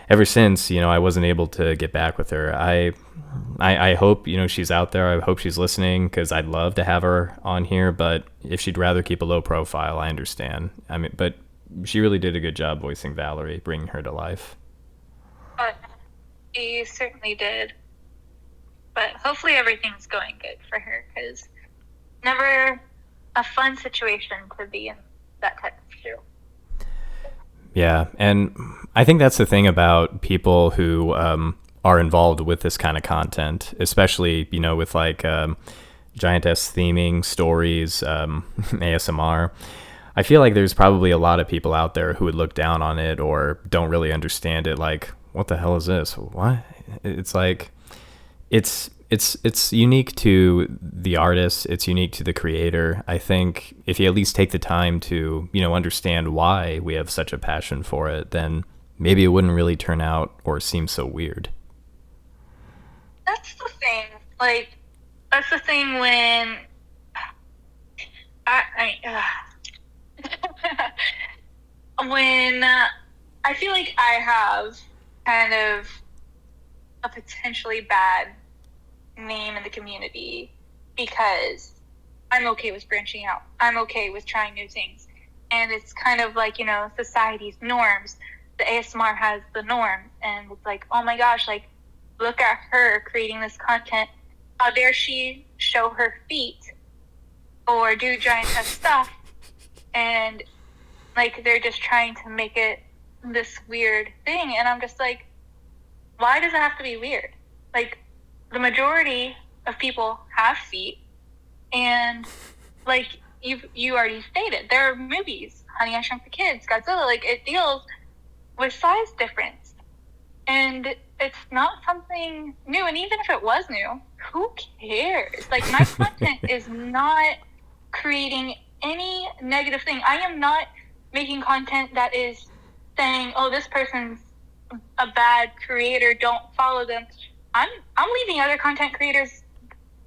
ever since, I wasn't able to get back with her. I hope, she's out there. I hope she's listening, because I'd love to have her on here. But if she'd rather keep a low profile, I understand. But she really did a good job voicing Valerie, bringing her to life. She certainly did. But hopefully everything's going good for her, because never a fun situation to be in that type of shoe. Yeah, and I think that's the thing about people who are involved with this kind of content, especially, with like Giantess theming, stories, ASMR. I feel like there's probably a lot of people out there who would look down on it or don't really understand it. Like, what the hell is this? What? It's like, it's unique to the artist. It's unique to the creator. I think if you at least take the time to, understand why we have such a passion for it, then maybe it wouldn't really turn out or seem so weird. That's the thing. Like, that's the thing when when I feel like I have kind of a potentially bad name in the community because I'm okay with branching out. I'm okay with trying new things. And it's kind of like, society's norms. The ASMR has the norms. And it's like, oh my gosh, like, look at her creating this content. How dare she show her feet or do Giantess stuff? And, like, they're just trying to make it this weird thing. And I'm just like, why does it have to be weird? Like, the majority of people have feet. And, like, you already stated, there are movies, Honey, I Shrunk the Kids, Godzilla, like, it deals with size difference. And it's not something new. And even if it was new, who cares? Like, my content is not creating any negative thing. I am not making content that is saying, oh, this person's a bad creator, don't follow them. I'm leaving other content creators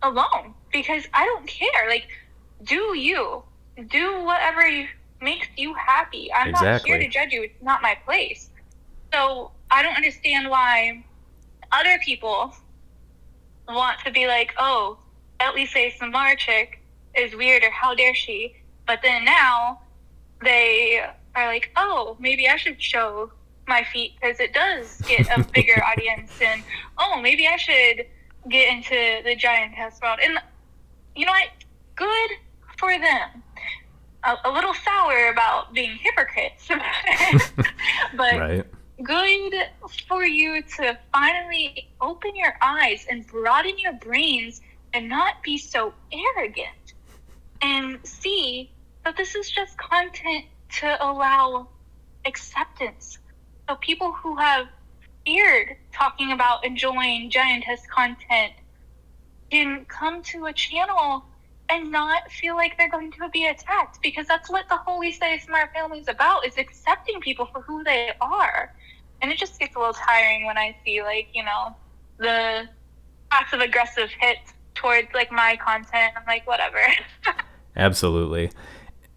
alone because I don't care. Like, do you. Do whatever makes you happy. I'm not here to judge you. It's not my place. So I don't understand why other people want to be like, oh, at least say some ASMR chick is weird or how dare she. But then now they are like, oh, maybe I should show my feet because it does get a bigger audience. And, oh, maybe I should get into the Giantess world. And you know what? Good for them. A little sour about being hypocrites about it. But right. Good for you to finally open your eyes and broaden your brains and not be so arrogant and see that this is just content to allow acceptance. So people who have feared talking about enjoying Giantess content can come to a channel and not feel like they're going to be attacked, because that's what the Holy ASMR family is about, is accepting people for who they are. And it just gets a little tiring when I see, like, the passive aggressive hits towards, like, my content. I'm like, whatever. Absolutely.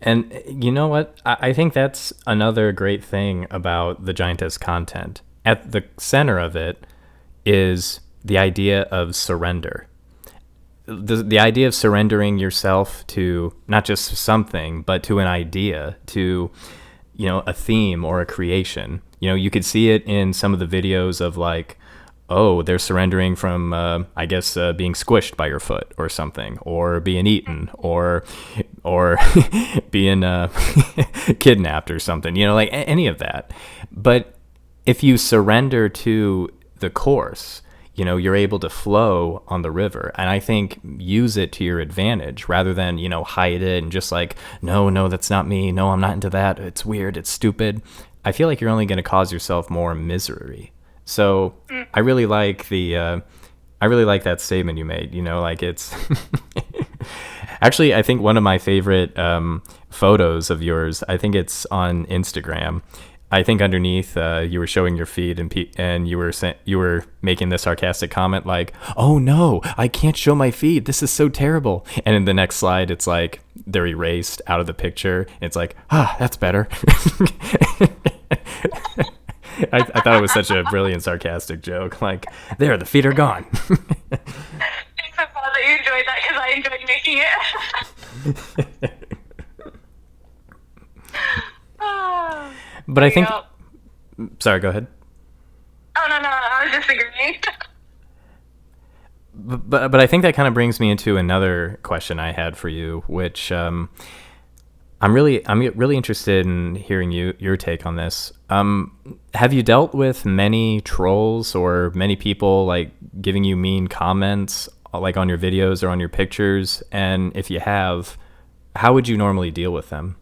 And you know what? I think that's another great thing about the Giantess content. At the center of it is the idea of surrender. The idea of surrendering yourself to not just something, but to an idea, to, a theme or a creation. You could see it in some of the videos of, like, oh, they're surrendering from, being squished by your foot or something, or being eaten, or being kidnapped or something, like any of that. But if you surrender to the course, you're able to flow on the river, and I think use it to your advantage rather than, hide it and just like, no, that's not me. No, I'm not into that. It's weird. It's stupid. I feel like you're only going to cause yourself more misery. So I really like that statement you made, like it's actually, I think one of my favorite photos of yours, I think it's on Instagram. I think underneath you were showing your feed and you were making the sarcastic comment like, "Oh no, I can't show my feed. This is so terrible." And in the next slide, it's like they're erased out of the picture. It's like, that's better. I thought it was such a brilliant sarcastic joke. Like, there, the feet are gone. It's so fun that you enjoyed that because I enjoyed making it. But I think. Sorry, go ahead. Oh no, I was just agreeing. But I think that kind of brings me into another question I had for you, which I'm really interested in hearing your take on this. Have you dealt with many trolls or many people like giving you mean comments like on your videos or on your pictures? And if you have, how would you normally deal with them?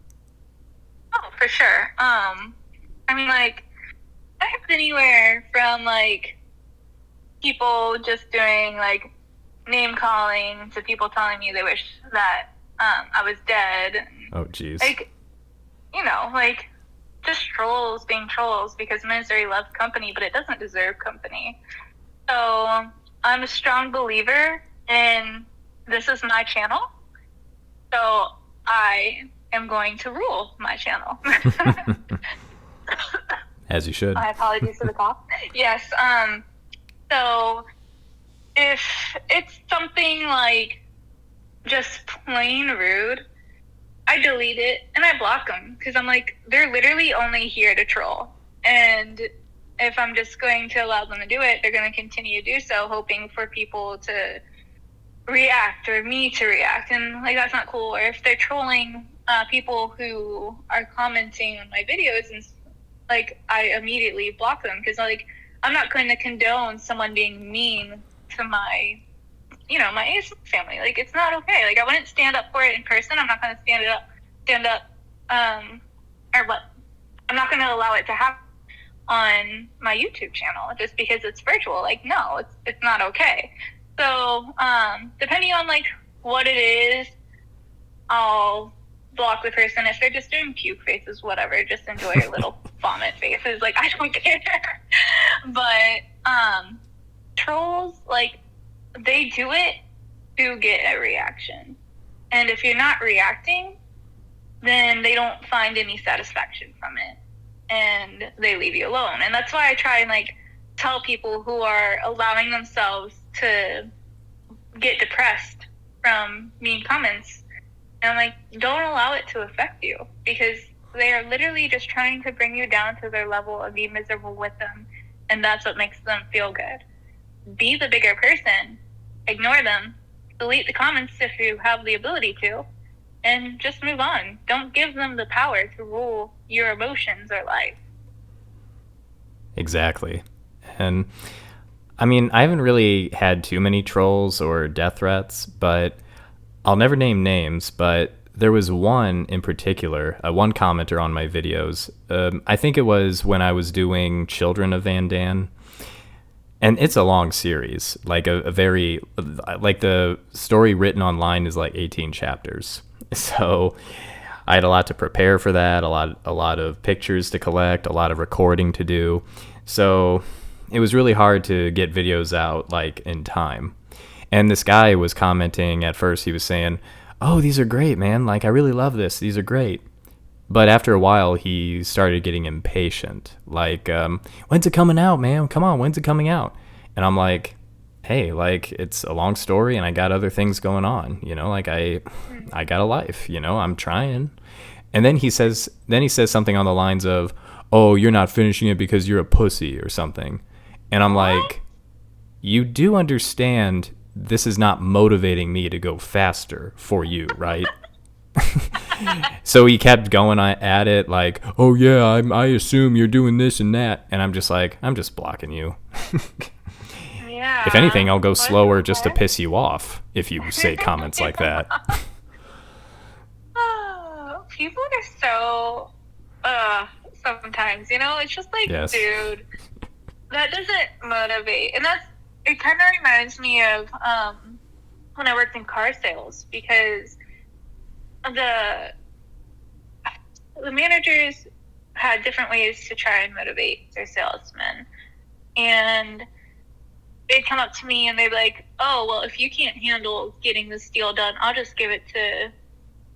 Oh, for sure. I mean, like, I have anywhere from like people just doing like name calling to people telling me they wish that I was dead. Oh, geez. Like, you know, like just trolls being trolls because misery loves company, but it doesn't deserve company. So I'm a strong believer in this is my channel. So I am going to rule my channel. As you should. My apologies for the cough. Yes. So if it's something like just plain rude, I delete it and I block them because I'm like, they're literally only here to troll. And if I'm just going to allow them to do it, they're going to continue to do so, hoping for people to react or me to react. And like, that's not cool. Or if they're trolling people who are commenting on my videos, and like, I immediately block them because like, I'm not going to condone someone being mean to my, my ASMR family. Like, it's not okay. Like, I wouldn't stand up for it in person. I'm not going to stand up, or what? I'm not going to allow it to happen on my YouTube channel just because it's virtual. Like, no, it's not okay. So, depending on like what it is, I'll block the person. If they're just doing puke faces, whatever, just enjoy your little vomit faces. Like, I don't care. But trolls, like, they do it to get a reaction. And if you're not reacting, then they don't find any satisfaction from it. And they leave you alone. And that's why I try and, like, tell people who are allowing themselves to get depressed from mean comments, and I'm like, don't allow it to affect you, because they are literally just trying to bring you down to their level and be miserable with them, and that's what makes them feel good. Be the bigger person, ignore them, delete the comments if you have the ability to, and just move on. Don't give them the power to rule your emotions or life. Exactly. And I mean, I haven't really had too many trolls or death threats, but I'll never name names, but there was one in particular, one commenter on my videos. I think it was when I was doing Children of Vandan. And it's a long series, like a very, like the story written online is like 18 chapters. So I had a lot to prepare for that, a lot of pictures to collect, a lot of recording to do. So it was really hard to get videos out like in time. And this guy was commenting at first, he was saying, "Oh, these are great, man. Like, I really love this. These are great." But after a while, he started getting impatient. Like, when's it coming out, man? Come on, when's it coming out? And I'm like, hey, like, it's a long story and I got other things going on, like I got a life, I'm trying. And then he says something on the lines of, "Oh, you're not finishing it because you're a pussy," or something. And I'm like, you do understand this is not motivating me to go faster for you, right? So he kept going at it like, "Oh yeah, I assume you're doing this and that." And I'm just like, I'm just blocking you. Yeah. If anything, I'll go slower just to piss you off if you say comments like that. Oh, people are so sometimes, it's just like, yes. Dude, that doesn't motivate. And it kind of reminds me of when I worked in car sales, because the managers had different ways to try and motivate their salesmen. And they'd come up to me and they'd be like, oh, well, if you can't handle getting this deal done, I'll just give it to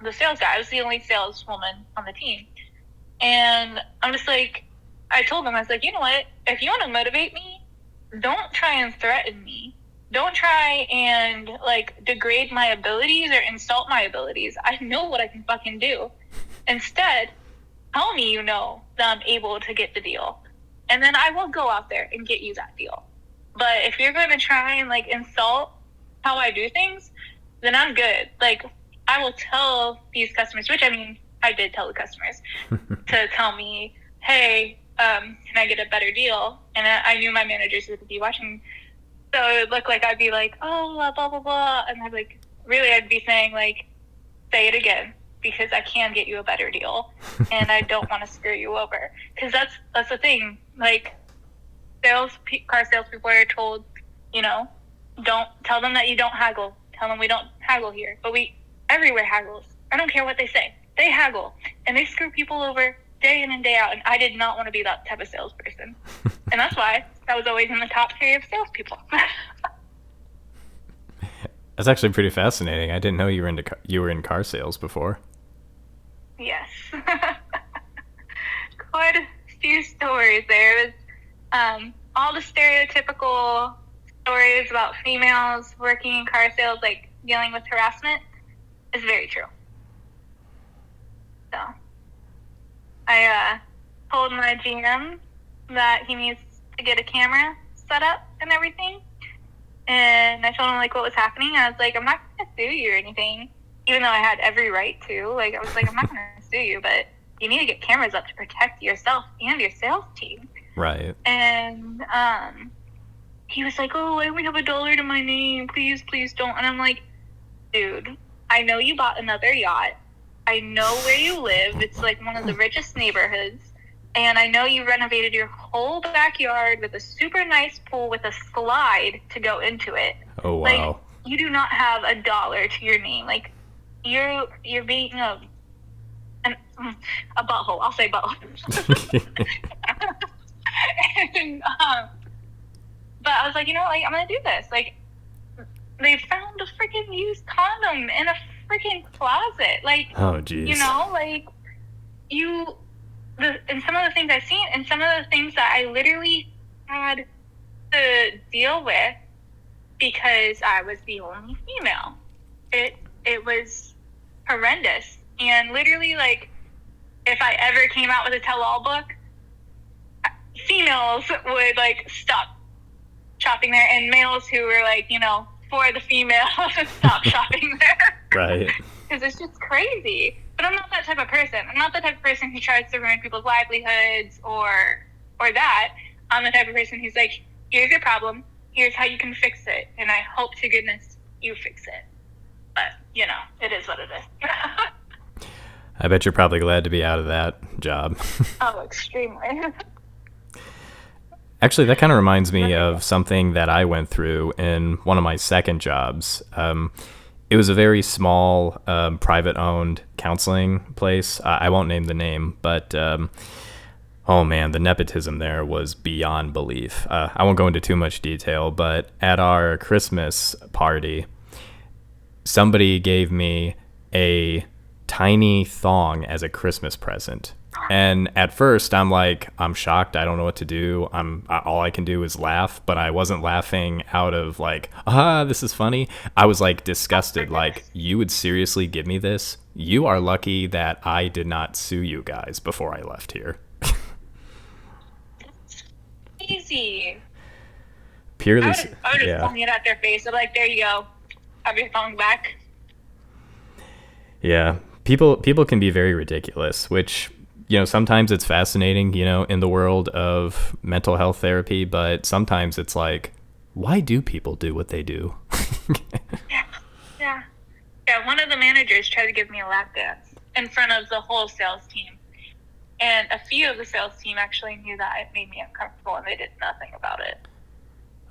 the sales guy. I was the only saleswoman on the team. And I'm just like, I told them, I was like, you know what? If you want to motivate me, don't try and threaten me. Don't try and like degrade my abilities or insult my abilities. I know what I can fucking do. Instead, tell me you know that I'm able to get the deal. And then I will go out there and get you that deal. But if you're going to try and like insult how I do things, then I'm good. Like, I will tell these customers, which I mean, I did tell the customers to tell me, hey, can I get a better deal? And I knew my managers would be watching. So it would look like I'd be like, oh, blah, blah, blah, blah. And I'd like, really, I'd be saying like, say it again, because I can get you a better deal. And I don't want to screw you over. Because that's the thing. Like, car salespeople are told, you know, don't tell them that you don't haggle. Tell them we don't haggle here. But we everywhere haggles. I don't care what they say. They haggle. And they screw people over day in and day out. And I did not want to be that type of salesperson. And that's why I was always in the top tier of salespeople. That's actually pretty fascinating. I didn't know you were in car sales before. Yes. Quite a few stories there. It was all the stereotypical stories about females working in car sales, like dealing with harassment, is very true. So I told my GM that he needs to get a camera set up and everything. And I told him like what was happening. I was like, I'm not going to sue you or anything, even though I had every right to. Like, I was like, I'm not going to sue you, but you need to get cameras up to protect yourself and your sales team. Right. And he was like, oh, I only have $1 to my name. Please, please don't. And I'm like, dude, I know you bought another yacht. I know where you live. It's like one of the richest neighborhoods. And I know you renovated your whole backyard with a super nice pool with a slide to go into it. Oh, wow. Like, you do not have $1 to your name. Like, you're being a butthole. I'll say butthole. And, but I was like, you know, like, I'm going to do this. Like, they found a freaking used condom in a freaking closet. Like, oh, geez. You know, like, and some of the things I've seen, and some of the things that I literally had to deal with because I was the only female. It was horrendous. And literally, like, if I ever came out with a tell-all book, females would, like, stop shopping there, and males who were, like, you know, for the females stop shopping there. Right. Because it's just crazy. But I'm not that type of person. I'm not the type of person who tries to ruin people's livelihoods or that. I'm the type of person who's like, here's your problem. Here's how you can fix it. And I hope to goodness you fix it. But, you know, it is what it is. I bet you're probably glad to be out of that job. Oh, extremely. Actually, that kind of reminds me of something that I went through in one of my second jobs. It was a very small, private-owned counseling place. I won't name the name, but oh man, the nepotism there was beyond belief. I won't go into too much detail, but at our Christmas party, somebody gave me a tiny thong as a Christmas present. And at first, I'm shocked. I don't know what to do. All I can do is laugh, but I wasn't laughing out of like, this is funny. I was like disgusted. Like, you would seriously give me this? You are lucky that I did not sue you guys before I left here. Easy. Purely. I would just flung it at their face. I'm like, there you go. Have your thong back. Yeah. People can be very ridiculous, which, you know, sometimes it's fascinating, you know, in the world of mental health therapy, but sometimes it's like, why do people do what they do? Yeah, one of the managers tried to give me a lap dance in front of the whole sales team. And a few of the sales team actually knew that it made me uncomfortable, and they did nothing about it.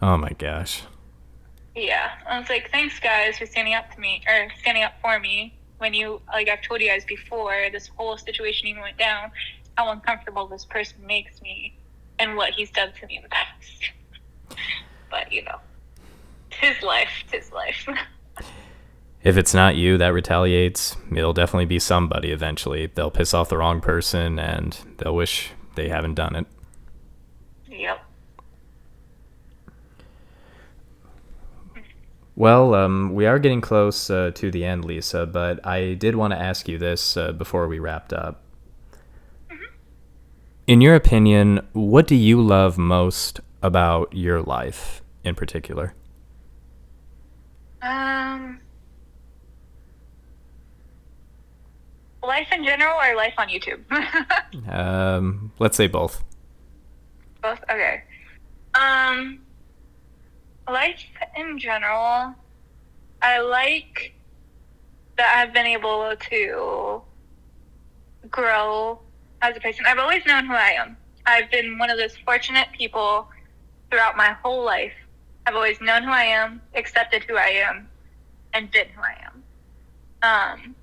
Oh my gosh. Yeah, I was like, thanks guys for standing up for me when you, like I've told you guys before, this whole situation even went down. how uncomfortable this person makes me and what he's done to me in the past. But, you know, 'tis life. If it's not you that retaliates, it'll definitely be somebody eventually. They'll piss off the wrong person and they'll wish they haven't done it. Yep. Well, we are getting close to the end, Lisa, but I did want to ask you this before we wrapped up. Mm-hmm. In your opinion, what do you love most about your life in particular? Life in general or life on YouTube? Let's say both. Both? Okay. Life in general, I like that I've been able to grow as a person. I've always known who I am. I've been one of those fortunate people throughout my whole life. I've always known who I am, accepted who I am, and been who I am.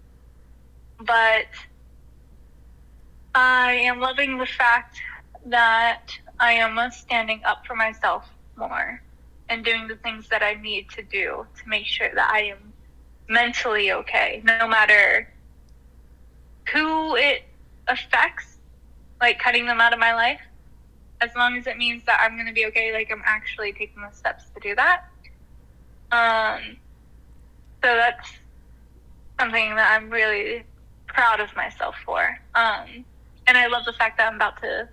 But I am loving the fact that I am standing up for myself more and doing the things that I need to do to make sure that I am mentally okay, no matter who it affects, like cutting them out of my life. As long as it means that I'm going to be okay, like I'm actually taking the steps to do that. So that's something that I'm really proud of myself for. And I love the fact that I'm about to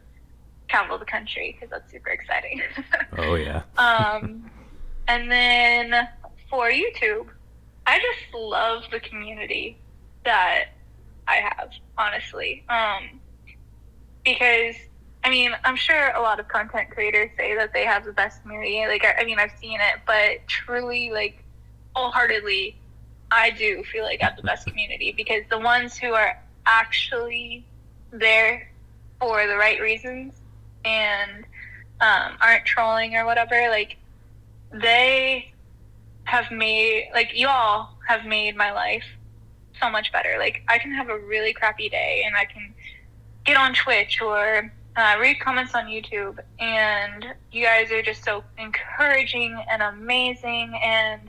travel the country because that's super exciting. Oh, yeah. And then for YouTube, I just love the community that I have, honestly. Because, I mean, I'm sure a lot of content creators say that they have the best community. Like, I mean, I've seen it, but truly, like, wholeheartedly, I do feel like I have the best community because the ones who are actually there for the right reasons and aren't trolling or whatever, like, they have made, like, y'all have made my life so much better. Like, I can have a really crappy day and I can get on Twitch or read comments on YouTube, and you guys are just so encouraging and amazing, and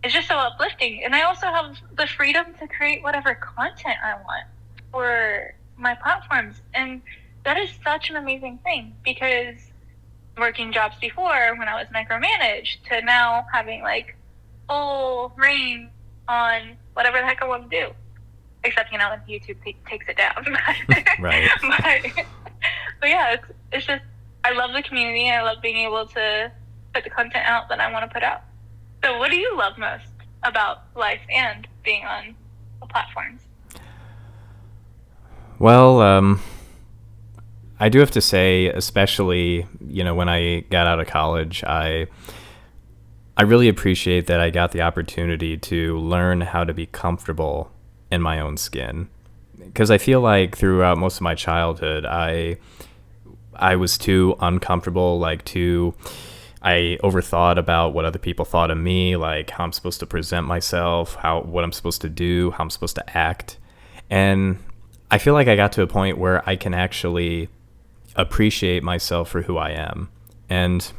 it's just so uplifting. And I also have the freedom to create whatever content I want for my platforms, and that is such an amazing thing because working jobs before when I was micromanaged to now having like full reign on whatever the heck I want to do. Except, you know, when YouTube takes it down. Right. But yeah, it's just, I love the community. I love being able to put the content out that I want to put out. So what do you love most about life and being on the platforms? Well, I do have to say, especially, you know, when I got out of college, I really appreciate that I got the opportunity to learn how to be comfortable in my own skin. Because I feel like throughout most of my childhood, I was too uncomfortable, I overthought about what other people thought of me, like how I'm supposed to present myself, what I'm supposed to do, how I'm supposed to act. And I feel like I got to a point where I can actually appreciate myself for who I am. And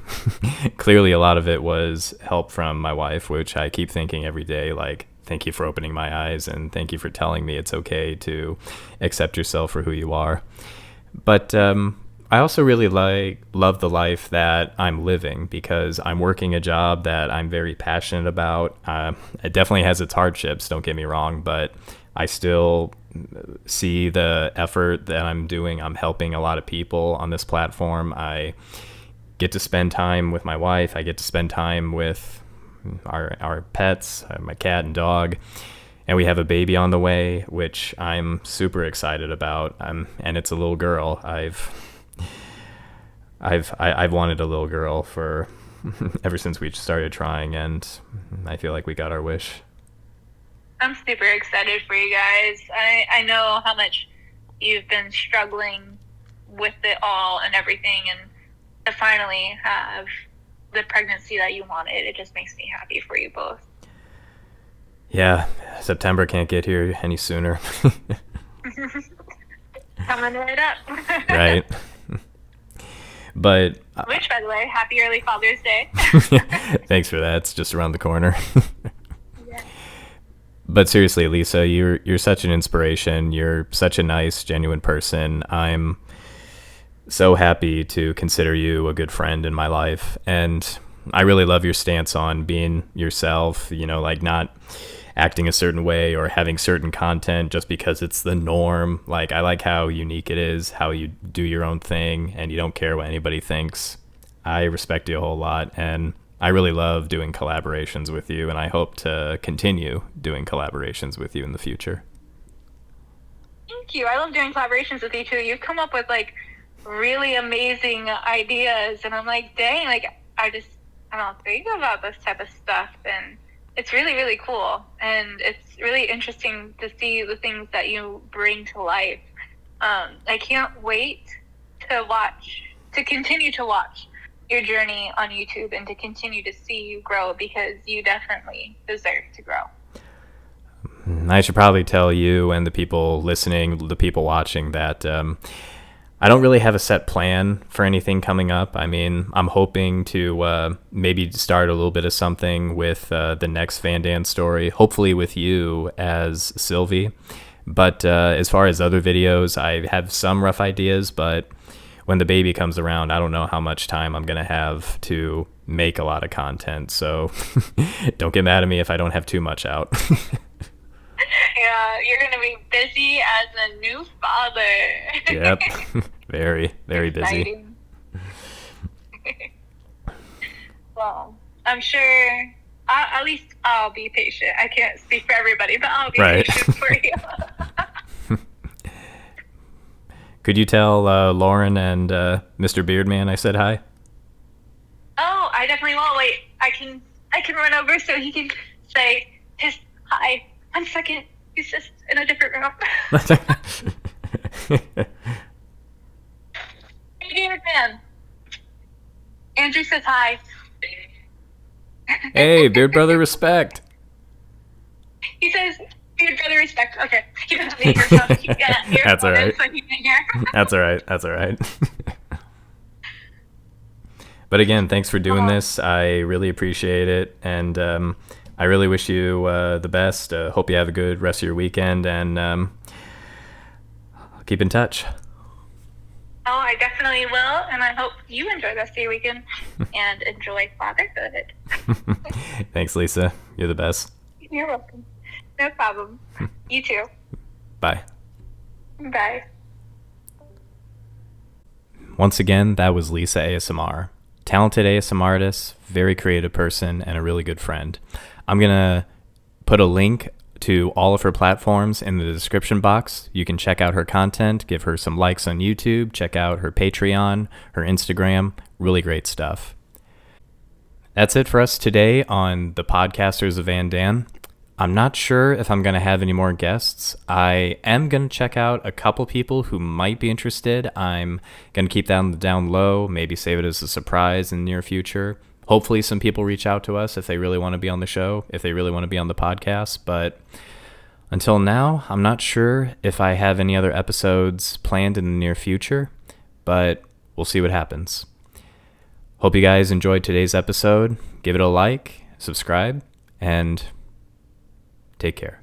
clearly a lot of it was help from my wife, which I keep thinking every day, like, thank you for opening my eyes and thank you for telling me it's okay to accept yourself for who you are. But I also really love the life that I'm living because I'm working a job that I'm very passionate about. It definitely has its hardships, don't get me wrong, but I still see the effort that I'm doing. I'm helping a lot of people on this platform. I get to spend time with my wife. I get to spend time with our pets, my cat and dog, and we have a baby on the way, which I'm super excited about. And it's a little girl. I've wanted a little girl for ever since we started trying, and I feel like we got our wish. I'm super excited for you guys. I know how much you've been struggling with it all and everything, and to finally have the pregnancy that you wanted, it just makes me happy for you both. Yeah, September can't get here any sooner. Coming right up. Right. But which, by the way, happy early Father's Day. thanks for that. It's just around the corner. Yeah. But seriously, Lisa, you're such an inspiration. You're such a nice, genuine person. I'm so happy to consider you a good friend in my life, and I really love your stance on being yourself, like not acting a certain way or having certain content just because it's the norm. Like, I like how unique it is, how you do your own thing and you don't care what anybody thinks. I respect you a whole lot, and I really love doing collaborations with you, and I hope to continue doing collaborations with you in the future. Thank you. I love doing collaborations with you too. You've come up with like really amazing ideas, and I'm like, dang, like I don't think about this type of stuff, and it's really, really cool, and it's really interesting to see the things that you bring to life. I can't wait to continue to watch your journey on YouTube and to continue to see you grow, because you definitely deserve to grow. I should probably tell you and the people listening, the people watching, that I don't really have a set plan for anything coming up. I mean, I'm hoping to maybe start a little bit of something with the next Vandan story, hopefully with you as Sylvie. But as far as other videos, I have some rough ideas, but when the baby comes around, I don't know how much time I'm going to have to make a lot of content. So don't get mad at me if I don't have too much out. Yeah, you're going to be busy as a new father. Yep. Very, very busy. Well, I'm sure, at least I'll be patient. I can't speak for everybody, but I'll be right. patient for you. Could you tell Lauren and Mr. Beardman I said hi? Oh, I definitely will. Wait, I can run over so he can say his hi. 1 second. He's just in a different room. Hey, Beardman. Andrew says hi. Hey, Beard Brother respect. He says, Beard Brother respect. Okay. He doesn't have earphones. That's all right. So he can't hear. That's all right. That's all right. But again, thanks for doing this. I really appreciate it. And I really wish you the best. Hope you have a good rest of your weekend, and keep in touch. Oh, I definitely will, and I hope you enjoy the rest of your weekend and enjoy fatherhood. Thanks, Lisa. You're the best. You're welcome. No problem. You too. Bye. Bye. Once again, that was Lisa ASMR. Talented ASMRtist, very creative person, and a really good friend. I'm going to put a link to all of her platforms in the description box. You can check out her content, give her some likes on YouTube, check out her Patreon, her Instagram, really great stuff. That's it for us today on the Podcasters of Vandan. I'm not sure if I'm going to have any more guests. I am going to check out a couple people who might be interested. I'm going to keep that down low, maybe save it as a surprise in the near future. Hopefully some people reach out to us if they really want to be on the show, if they really want to be on the podcast. But until now, I'm not sure if I have any other episodes planned in the near future, but we'll see what happens. Hope you guys enjoyed today's episode. Give it a like, subscribe, and take care.